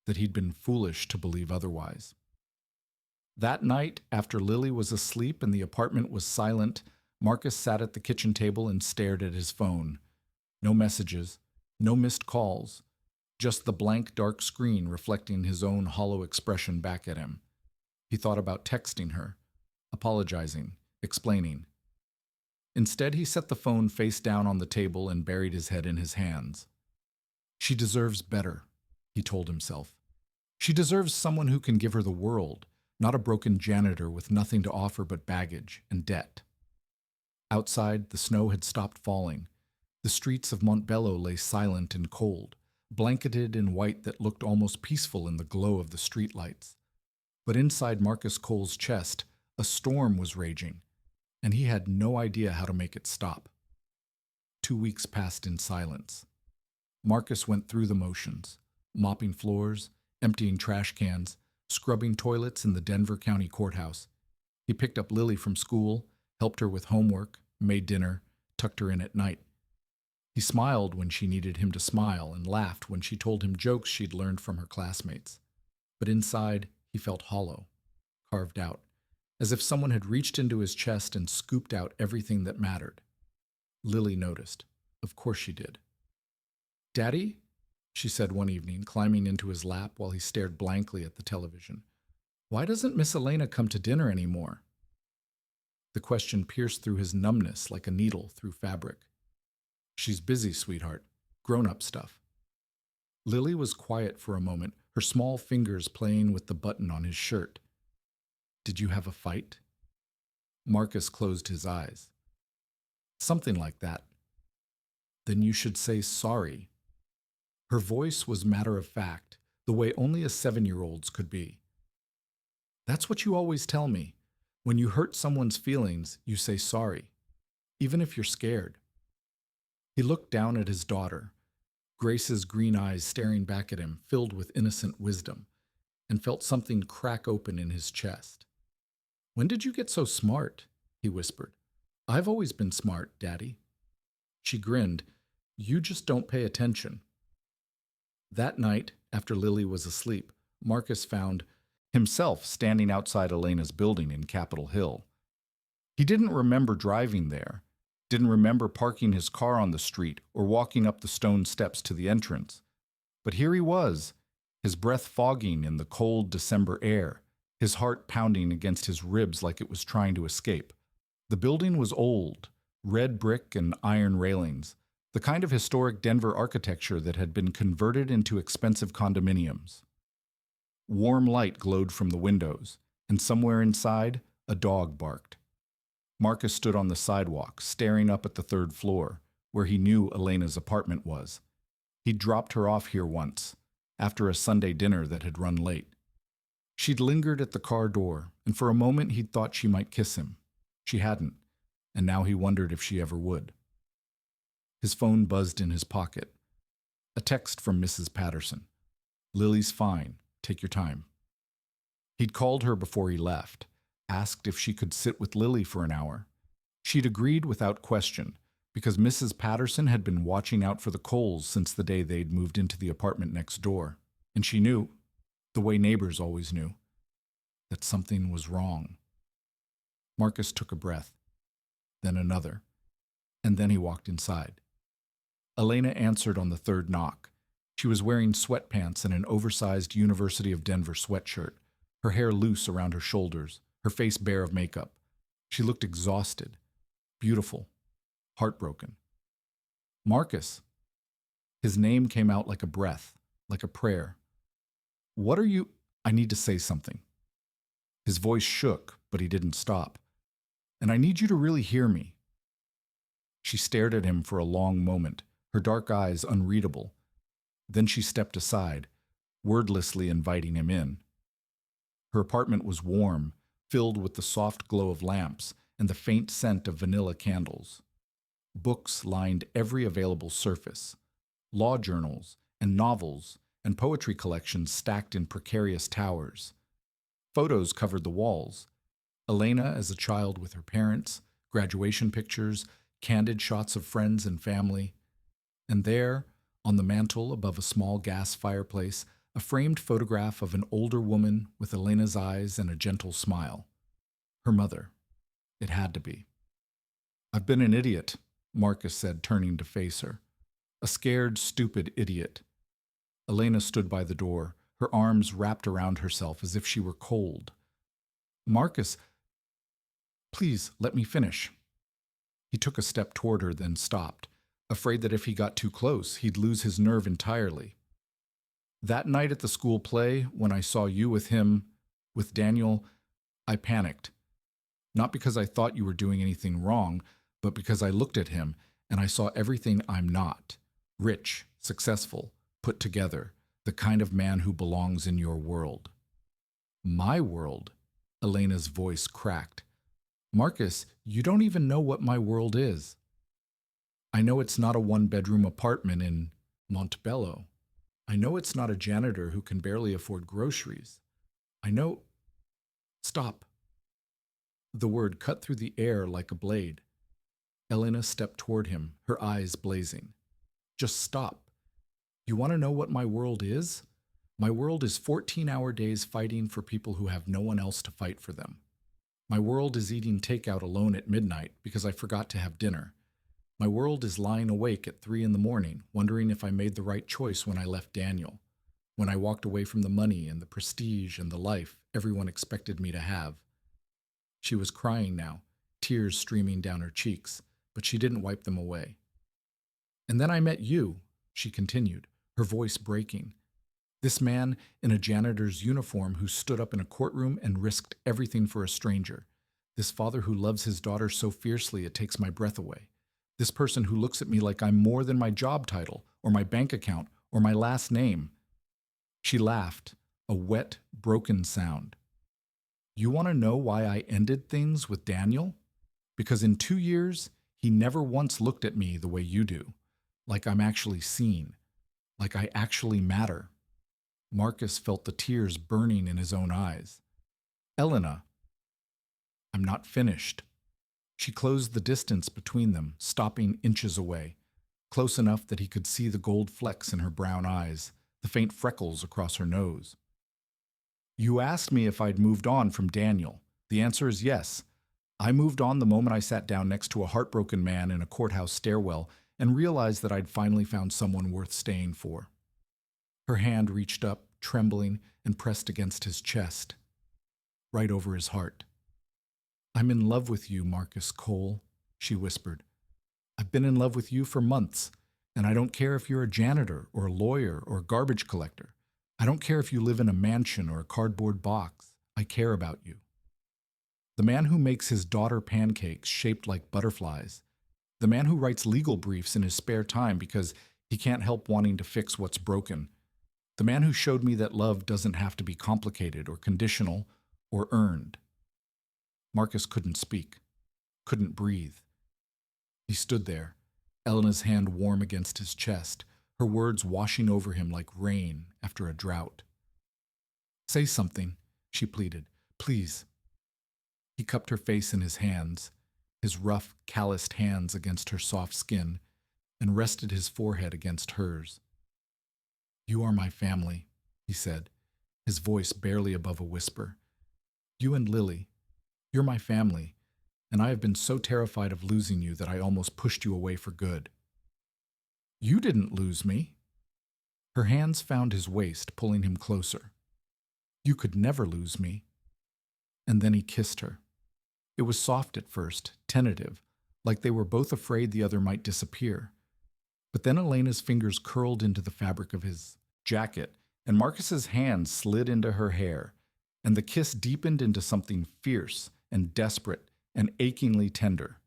that he'd been foolish to believe otherwise. That night, after Lily was asleep and the apartment was silent, Marcus sat at the kitchen table and stared at his phone. No messages, no missed calls, just the blank dark screen reflecting his own hollow expression back at him. He thought about texting her, apologizing, explaining. Instead, he set the phone face down on the table and buried his head in his hands. She deserves better, he told himself. She deserves someone who can give her the world, not a broken janitor with nothing to offer but baggage and debt. Outside, the snow had stopped falling. The streets of Montbello lay silent and cold, blanketed in white that looked almost peaceful in the glow of the streetlights. But inside Marcus Cole's chest, a storm was raging, and he had no idea how to make it stop. 2 weeks passed in silence. Marcus went through the motions, mopping floors, emptying trash cans, scrubbing toilets in the Denver County Courthouse. He picked up Lily from school, helped her with homework, made dinner, tucked her in at night. He smiled when she needed him to smile and laughed when she told him jokes she'd learned from her classmates. But inside, he felt hollow, carved out, as if someone had reached into his chest and scooped out everything that mattered. Lily noticed. Of course she did. "Daddy?" she said one evening, climbing into his lap while he stared blankly at the television. "Why doesn't Miss Elena come to dinner anymore?" The question pierced through his numbness like a needle through fabric. "She's busy, sweetheart. Grown-up stuff." Lily was quiet for a moment, her small fingers playing with the button on his shirt. "Did you have a fight?" Marcus closed his eyes. "Something like that." "Then you should say sorry." Her voice was matter of fact, the way only a 7-year-old's could be. "That's what you always tell me. When you hurt someone's feelings, you say sorry, even if you're scared." He looked down at his daughter, Grace's green eyes staring back at him, filled with innocent wisdom, and felt something crack open in his chest. "When did you get so smart?" he whispered. "I've always been smart, Daddy." She grinned. "You just don't pay attention." That night, after Lily was asleep, Marcus found himself standing outside Elena's building in Capitol Hill. He didn't remember driving there, didn't remember parking his car on the street or walking up the stone steps to the entrance. But here he was, his breath fogging in the cold December air, his heart pounding against his ribs like it was trying to escape. The building was old, red brick and iron railings, the kind of historic Denver architecture that had been converted into expensive condominiums. Warm light glowed from the windows, and somewhere inside, a dog barked. Marcus stood on the sidewalk, staring up at the 3rd floor, where he knew Elena's apartment was. He'd dropped her off here once, after a Sunday dinner that had run late. She'd lingered at the car door, and for a moment he'd thought she might kiss him. She hadn't, and now he wondered if she ever would. His phone buzzed in his pocket. A text from Mrs. Patterson. "Lily's fine. Take your time." He'd called her before he left, asked if she could sit with Lily for an hour. She'd agreed without question, because Mrs. Patterson had been watching out for the Coles since the day they'd moved into the apartment next door, and she knew, the way neighbors always knew, that something was wrong. Marcus took a breath, then another, and then he walked inside. Elena answered on the 3rd knock. She was wearing sweatpants and an oversized University of Denver sweatshirt, her hair loose around her shoulders, her face bare of makeup. She looked exhausted, beautiful, heartbroken. "Marcus." His name came out like a breath, like a prayer. "What are you—" "I need to say something." His voice shook, but he didn't stop. "And I need you to really hear me." She stared at him for a long moment, her dark eyes unreadable. Then she stepped aside, wordlessly inviting him in. Her apartment was warm, filled with the soft glow of lamps and the faint scent of vanilla candles. Books lined every available surface. Law journals and novels and poetry collections stacked in precarious towers. Photos covered the walls. Elena as a child with her parents, graduation pictures, candid shots of friends and family. And there, on the mantel above a small gas fireplace, a framed photograph of an older woman with Elena's eyes and a gentle smile. Her mother. It had to be. "I've been an idiot," Marcus said, turning to face her. A scared, stupid idiot. Elena stood by the door, her arms wrapped around herself as if she were cold. "Marcus, please let me finish." He took a step toward her, then stopped, afraid that if he got too close, he'd lose his nerve entirely. "That night at the school play, when I saw you with him, with Daniel, I panicked. Not because I thought you were doing anything wrong, but because I looked at him and I saw everything I'm not. Rich, successful, put together, the kind of man who belongs in your world." "My world?" Elena's voice cracked. "Marcus, you don't even know what my world is. I know it's not a one-bedroom apartment in Montebello. I know it's not a janitor who can barely afford groceries. I know—" "Stop." The word cut through the air like a blade. Elena stepped toward him, her eyes blazing. "Just stop. You want to know what my world is? My world is 14-hour days fighting for people who have no one else to fight for them. My world is eating takeout alone at midnight because I forgot to have dinner. My world is lying awake at 3 in the morning, wondering if I made the right choice when I left Daniel, when I walked away from the money and the prestige and the life everyone expected me to have." She was crying now, tears streaming down her cheeks, but she didn't wipe them away. "And then I met you," she continued, her voice breaking. "This man in a janitor's uniform who stood up in a courtroom and risked everything for a stranger. This father who loves his daughter so fiercely it takes my breath away. This person who looks at me like I'm more than my job title, or my bank account, or my last name." She laughed, a wet, broken sound. "You want to know why I ended things with Daniel? Because in 2 years, he never once looked at me the way you do, like I'm actually seen, like I actually matter." Marcus felt the tears burning in his own eyes. "Elena." "I'm not finished." She closed the distance between them, stopping inches away, close enough that he could see the gold flecks in her brown eyes, the faint freckles across her nose. "You asked me if I'd moved on from Daniel. The answer is yes. I moved on the moment I sat down next to a heartbroken man in a courthouse stairwell and realized that I'd finally found someone worth staying for." Her hand reached up, trembling, and pressed against his chest, right over his heart. "I'm in love with you, Marcus Cole," she whispered. "I've been in love with you for months, and I don't care if you're a janitor or a lawyer or a garbage collector. I don't care if you live in a mansion or a cardboard box. I care about you. The man who makes his daughter pancakes shaped like butterflies. The man who writes legal briefs in his spare time because he can't help wanting to fix what's broken. The man who showed me that love doesn't have to be complicated or conditional or earned." Marcus couldn't speak, couldn't breathe. He stood there, Elena's hand warm against his chest, her words washing over him like rain after a drought. "Say something," she pleaded. "Please." He cupped her face in his hands, his rough, calloused hands against her soft skin, and rested his forehead against hers. "You are my family," he said, his voice barely above a whisper. "You and Lily. You're my family, and I have been so terrified of losing you that I almost pushed you away for good." "You didn't lose me." Her hands found his waist, pulling him closer. "You could never lose me." And then he kissed her. It was soft at first, tentative, like they were both afraid the other might disappear. But then Elena's fingers curled into the fabric of his jacket, and Marcus's hand slid into her hair, and the kiss deepened into something fierce and desperate and achingly tender.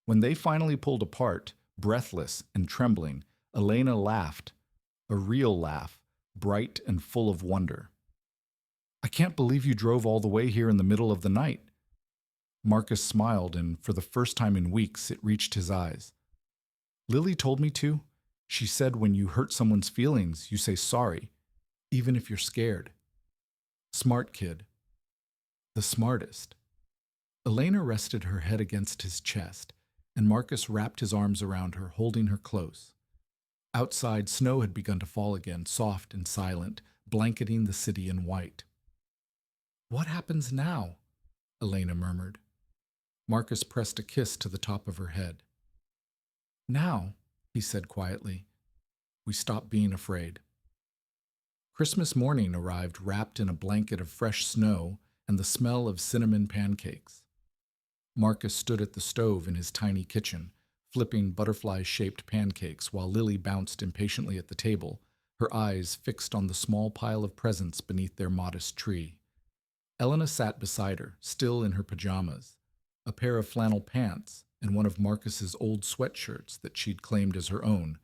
When they finally pulled apart, breathless and trembling, Elena laughed, a real laugh, bright and full of wonder. I can't believe you drove all the way here in the middle of the night. Marcus smiled, and for the first time in weeks, it reached his eyes. Lily told me to. She said when you hurt someone's feelings, you say sorry, even if you're scared. Smart kid. The smartest. Elena rested her head against his chest, and Marcus wrapped his arms around her, holding her close. Outside, snow had begun to fall again, soft and silent, blanketing the city in white. What happens now? Elena murmured. Marcus pressed a kiss to the top of her head. Now, he said quietly, we stop being afraid. Christmas morning arrived wrapped in a blanket of fresh snow and the smell of cinnamon pancakes. Marcus stood at the stove in his tiny kitchen, flipping butterfly-shaped pancakes while Lily bounced impatiently at the table, her eyes fixed on the small pile of presents beneath their modest tree. Elena sat beside her, still in her pajamas, a pair of flannel pants and one of Marcus's old sweatshirts that she'd claimed as her own,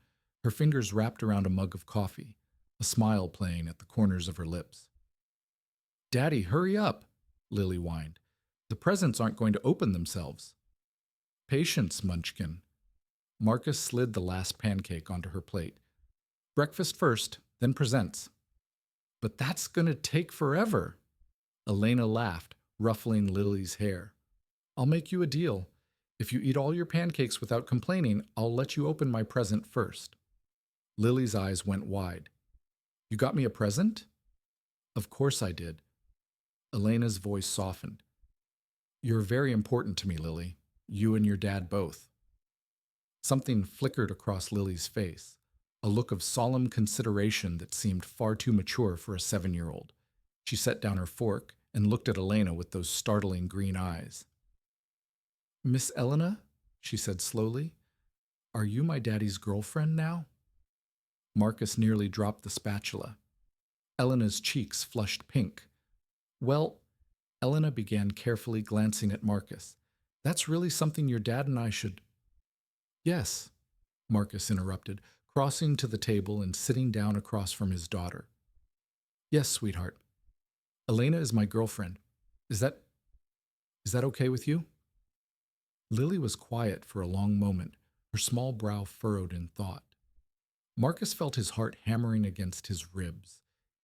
her fingers wrapped around a mug of coffee, a smile playing at the corners of her lips. Daddy, hurry up, Lily whined. The presents aren't going to open themselves. Patience, Munchkin. Marcus slid the last pancake onto her plate. Breakfast first, then presents. But that's going to take forever. Elena laughed, ruffling Lily's hair. I'll make you a deal. If you eat all your pancakes without complaining, I'll let you open my present first. Lily's eyes went wide. You got me a present? Of course I did. Elena's voice softened. You're very important to me, Lily. You and your dad both. Something flickered across Lily's face, a look of solemn consideration that seemed far too mature for a 7-year-old. She set down her fork and looked at Elena with those startling green eyes. Miss Elena, she said slowly, are you my daddy's girlfriend now? Marcus nearly dropped the spatula. Elena's cheeks flushed pink. Well, Elena began carefully glancing at Marcus. That's really something your dad and I should... Yes, Marcus interrupted, crossing to the table and sitting down across from his daughter. Yes, sweetheart. Elena is my girlfriend. Is that okay with you? Lily was quiet for a long moment, her small brow furrowed in thought. Marcus felt his heart hammering against his ribs.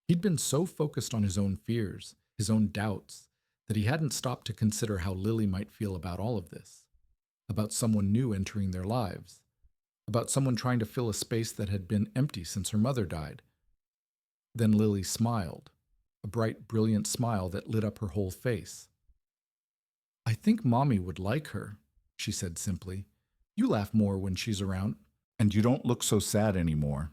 He'd been so focused on his own fears, his own doubts, that he hadn't stopped to consider how Lily might feel about all of this, about someone new entering their lives, about someone trying to fill a space that had been empty since her mother died. Then Lily smiled, a bright, brilliant smile that lit up her whole face. I think Mommy would like her, she said simply. You laugh more when she's around, and you don't look so sad anymore.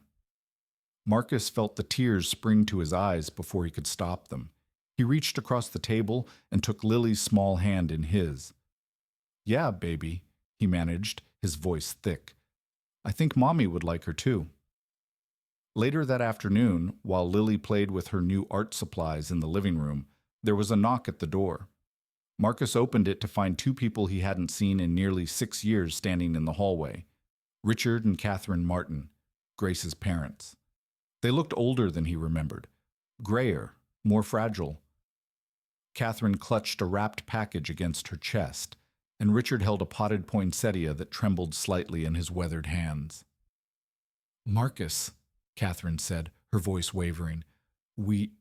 Marcus felt the tears spring to his eyes before he could stop them. He reached across the table and took Lily's small hand in his. Yeah, baby, he managed, his voice thick. I think Mommy would like her too. Later that afternoon, while Lily played with her new art supplies in the living room, there was a knock at the door. Marcus opened it to find 2 people he hadn't seen in nearly 6 years standing in the hallway. Richard and Catherine Martin, Grace's parents. They looked older than he remembered, grayer, more fragile. Catherine clutched a wrapped package against her chest, and Richard held a potted poinsettia that trembled slightly in his weathered hands. Marcus, Catherine said, her voice wavering, we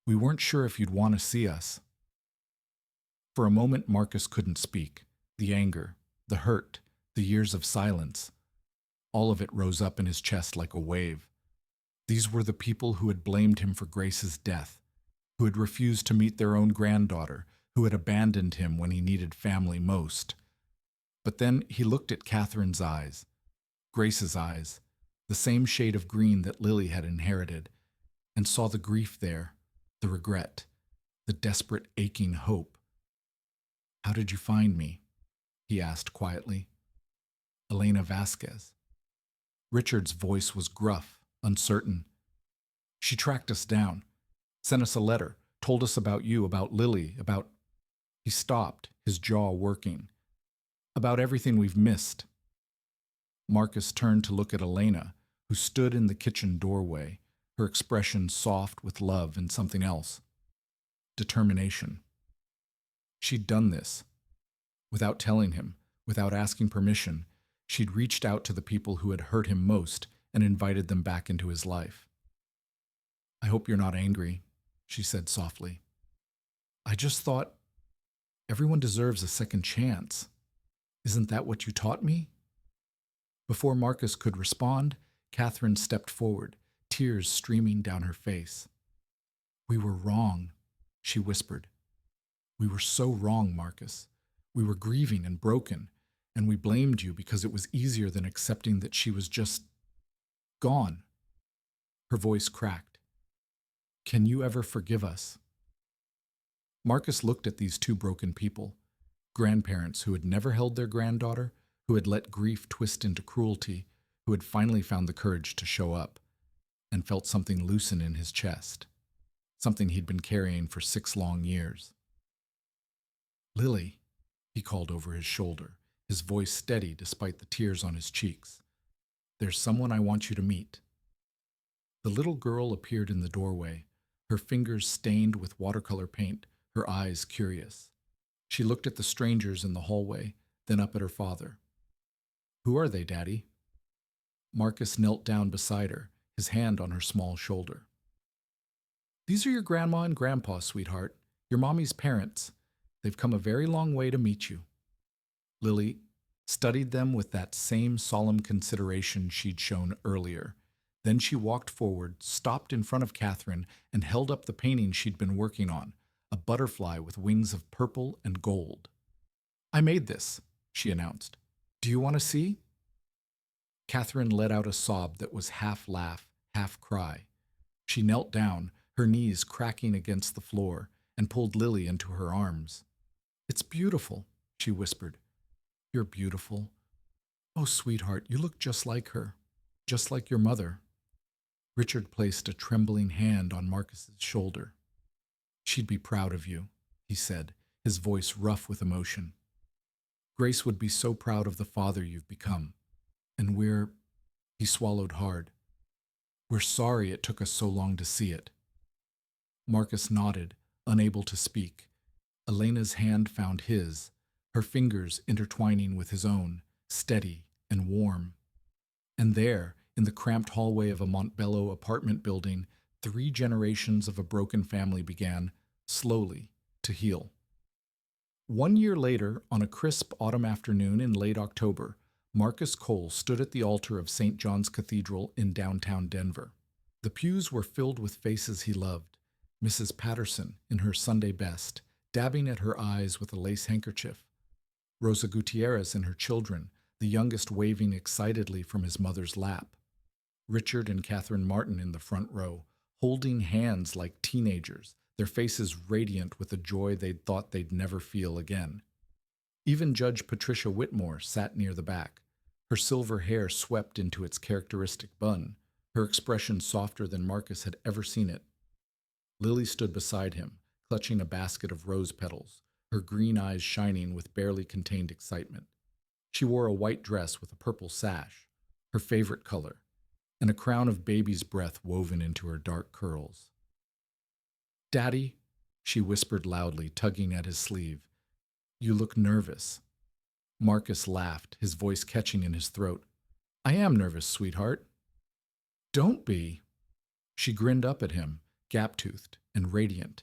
weren't sure if you'd want to see us. For a moment, Marcus couldn't speak. The anger, the hurt, the years of silence. All of it rose up in his chest like a wave. These were the people who had blamed him for Grace's death, who had refused to meet their own granddaughter, who had abandoned him when he needed family most. But then he looked at Catherine's eyes, Grace's eyes, the same shade of green that Lily had inherited, and saw the grief there, the regret, the desperate aching hope. How did you find me? He asked quietly. Elena Vasquez. Richard's voice was gruff, uncertain. She tracked us down, sent us a letter, told us about you, about Lily, about... He stopped, his jaw working. About everything we've missed. Marcus turned to look at Elena, who stood in the kitchen doorway, her expression soft with love and something else. determination. She'd done this. Without telling him, without asking permission, she'd reached out to the people who had hurt him most and invited them back into his life. "I hope you're not angry," she said softly. "I just thought everyone deserves a second chance. Isn't that what you taught me?" Before Marcus could respond, Catherine stepped forward, tears streaming down her face. "We were wrong," she whispered. "We were so wrong, Marcus. We were grieving and broken, and we blamed you because it was easier than accepting that she was just gone." Her voice cracked. "Can you ever forgive us?" Marcus looked at these two broken people, grandparents who had never held their granddaughter, who had let grief twist into cruelty, who had finally found the courage to show up, and felt something loosen in his chest, something he'd been carrying for 6 long years. "Lily," he called over his shoulder, his voice steady despite the tears on his cheeks. "There's someone I want you to meet." The little girl appeared in the doorway, her fingers stained with watercolor paint, her eyes curious. She looked at the strangers in the hallway, then up at her father. "Who are they, Daddy?" Marcus knelt down beside her, his hand on her small shoulder. "These are your grandma and grandpa, sweetheart, your mommy's parents. They've come a very long way to meet you." Lily studied them with that same solemn consideration she'd shown earlier. Then she walked forward, stopped in front of Catherine, and held up the painting she'd been working on, a butterfly with wings of purple and gold. "I made this," she announced. "Do you want to see?" Catherine let out a sob that was half laugh, half cry. She knelt down, her knees cracking against the floor, and pulled Lily into her arms. "It's beautiful," she whispered. "You're beautiful. Oh, sweetheart, you look just like her, just like your mother." Richard placed a trembling hand on Marcus's shoulder. "She'd be proud of you," he said, his voice rough with emotion. "Grace would be so proud of the father you've become. And he swallowed hard. "We're sorry it took us so long to see it." Marcus nodded, unable to speak. Elena's hand found his, her fingers intertwining with his own, steady and warm. And there, in the cramped hallway of a Montbello apartment building, 3 generations of a broken family began, slowly, to heal. 1 year later, on a crisp autumn afternoon in late October, Marcus Cole stood at the altar of St. John's Cathedral in downtown Denver. The pews were filled with faces he loved. Mrs. Patterson, in her Sunday best, dabbing at her eyes with a lace handkerchief. Rosa Gutierrez and her children, the youngest waving excitedly from his mother's lap. Richard and Catherine Martin in the front row, holding hands like teenagers, their faces radiant with a joy they'd thought they'd never feel again. Even Judge Patricia Whitmore sat near the back, her silver hair swept into its characteristic bun, her expression softer than Marcus had ever seen it. Lily stood beside him, clutching a basket of rose petals, her green eyes shining with barely contained excitement. She wore a white dress with a purple sash, her favorite color, and a crown of baby's breath woven into her dark curls. "Daddy," she whispered loudly, tugging at his sleeve, "you look nervous." Marcus laughed, his voice catching in his throat. "I am nervous, sweetheart." "Don't be." She grinned up at him, gap-toothed and radiant.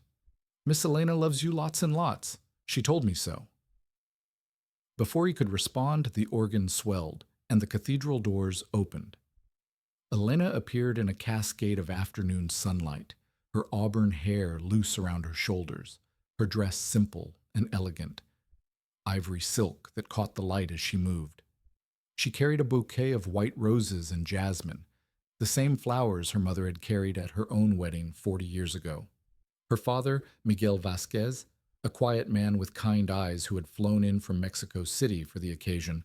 "Miss Elena loves you lots and lots. She told me so." Before he could respond, the organ swelled, and the cathedral doors opened. Elena appeared in a cascade of afternoon sunlight, her auburn hair loose around her shoulders, her dress simple and elegant, ivory silk that caught the light as she moved. She carried a bouquet of white roses and jasmine, the same flowers her mother had carried at her own wedding 40 years ago. Her father, Miguel Vasquez, a quiet man with kind eyes who had flown in from Mexico City for the occasion,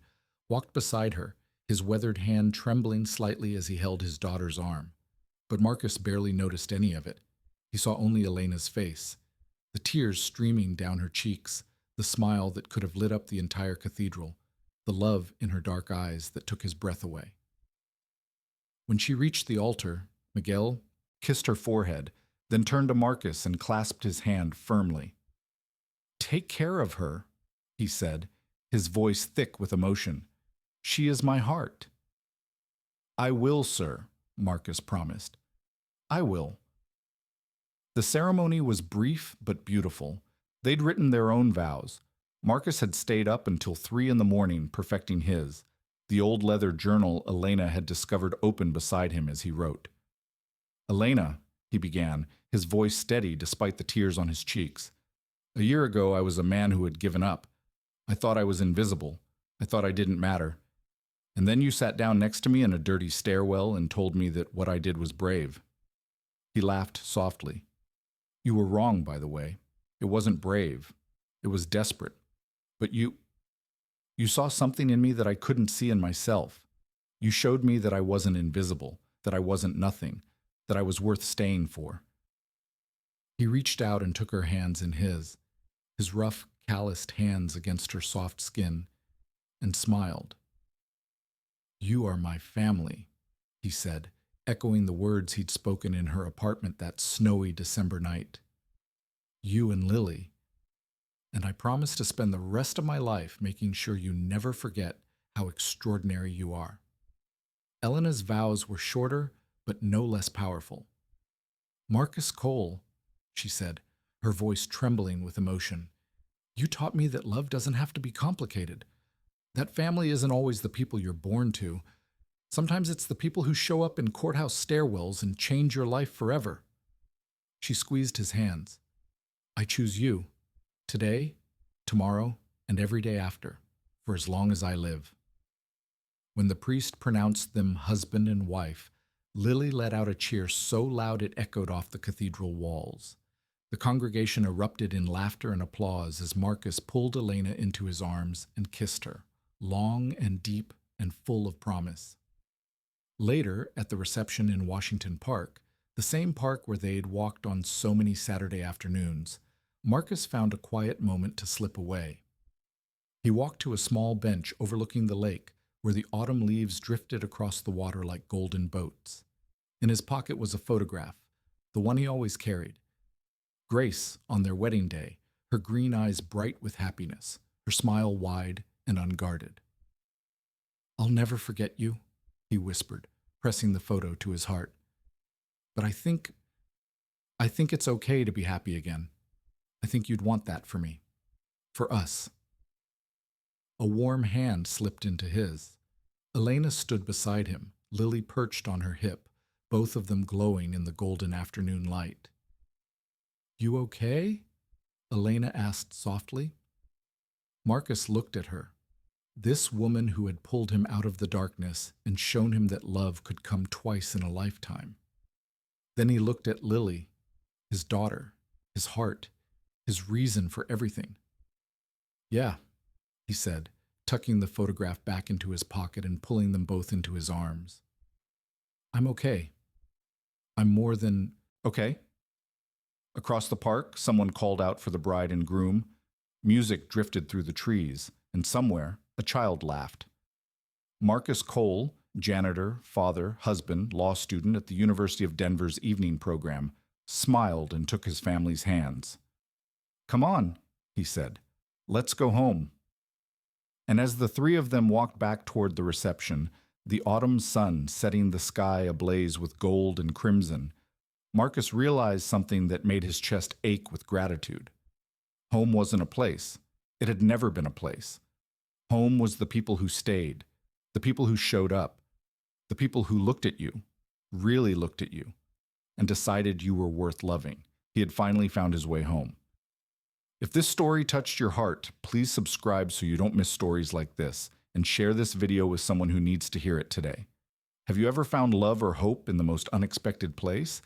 walked beside her, his weathered hand trembling slightly as he held his daughter's arm. But Marcus barely noticed any of it. He saw only Elena's face, the tears streaming down her cheeks, the smile that could have lit up the entire cathedral, the love in her dark eyes that took his breath away. When she reached the altar, Miguel kissed her forehead, then turned to Marcus and clasped his hand firmly. "Take care of her," he said, his voice thick with emotion. "She is my heart." "I will, sir," Marcus promised. "I will." The ceremony was brief but beautiful. They'd written their own vows. Marcus had stayed up until 3 in the morning perfecting his. The old leather journal Elena had discovered open beside him as he wrote. "Elena," he began, his voice steady despite the tears on his cheeks. "A year ago I was a man who had given up. I thought I was invisible. I thought I didn't matter. And then you sat down next to me in a dirty stairwell and told me that what I did was brave." He laughed softly. "You were wrong, by the way. It wasn't brave. It was desperate. But you saw something in me that I couldn't see in myself. You showed me that I wasn't invisible, that I wasn't nothing, that I was worth staying for." He reached out and took her hands in his rough, calloused hands against her soft skin, and smiled. "You are my family," he said, echoing the words he'd spoken in her apartment that snowy December night. "You and Lily. And I promise to spend the rest of my life making sure you never forget how extraordinary you are." Elena's vows were shorter, but no less powerful. "Marcus Cole," she said, her voice trembling with emotion, "you taught me that love doesn't have to be complicated. That family isn't always the people you're born to. Sometimes it's the people who show up in courthouse stairwells and change your life forever." She squeezed his hands. "I choose you. Today, tomorrow, and every day after, for as long as I live." When the priest pronounced them husband and wife, Lily let out a cheer so loud it echoed off the cathedral walls. The congregation erupted in laughter and applause as Marcus pulled Elena into his arms and kissed her, long and deep and full of promise. Later, at the reception in Washington Park, the same park where they'd walked on so many Saturday afternoons, Marcus found a quiet moment to slip away. He walked to a small bench overlooking the lake, where the autumn leaves drifted across the water like golden boats. In his pocket was a photograph, the one he always carried. Grace on their wedding day, her green eyes bright with happiness, her smile wide and unguarded. "I'll never forget you," he whispered, pressing the photo to his heart. "But I think it's okay to be happy again. I think you'd want that for me. For us." A warm hand slipped into his. Elena stood beside him, Lily perched on her hip, both of them glowing in the golden afternoon light. "You okay?" Elena asked softly. Marcus looked at her. This woman who had pulled him out of the darkness and shown him that love could come twice in a lifetime. Then he looked at Lily, his daughter, his heart, his reason for everything. "Yeah," he said, tucking the photograph back into his pocket and pulling them both into his arms. "I'm okay. I'm more than okay." Across the park, someone called out for the bride and groom. Music drifted through the trees, and somewhere, a child laughed. Marcus Cole, janitor, father, husband, law student at the University of Denver's evening program, smiled and took his family's hands. "Come on," he said. "Let's go home." And as the three of them walked back toward the reception, the autumn sun setting the sky ablaze with gold and crimson, Marcus realized something that made his chest ache with gratitude. Home wasn't a place. It had never been a place. Home was the people who stayed, the people who showed up, the people who looked at you, really looked at you, and decided you were worth loving. He had finally found his way home. If this story touched your heart, please subscribe so you don't miss stories like this, and share this video with someone who needs to hear it today. Have you ever found love or hope in the most unexpected place?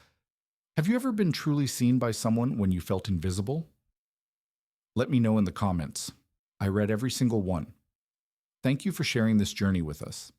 Have you ever been truly seen by someone when you felt invisible? Let me know in the comments. I read every single one. Thank you for sharing this journey with us.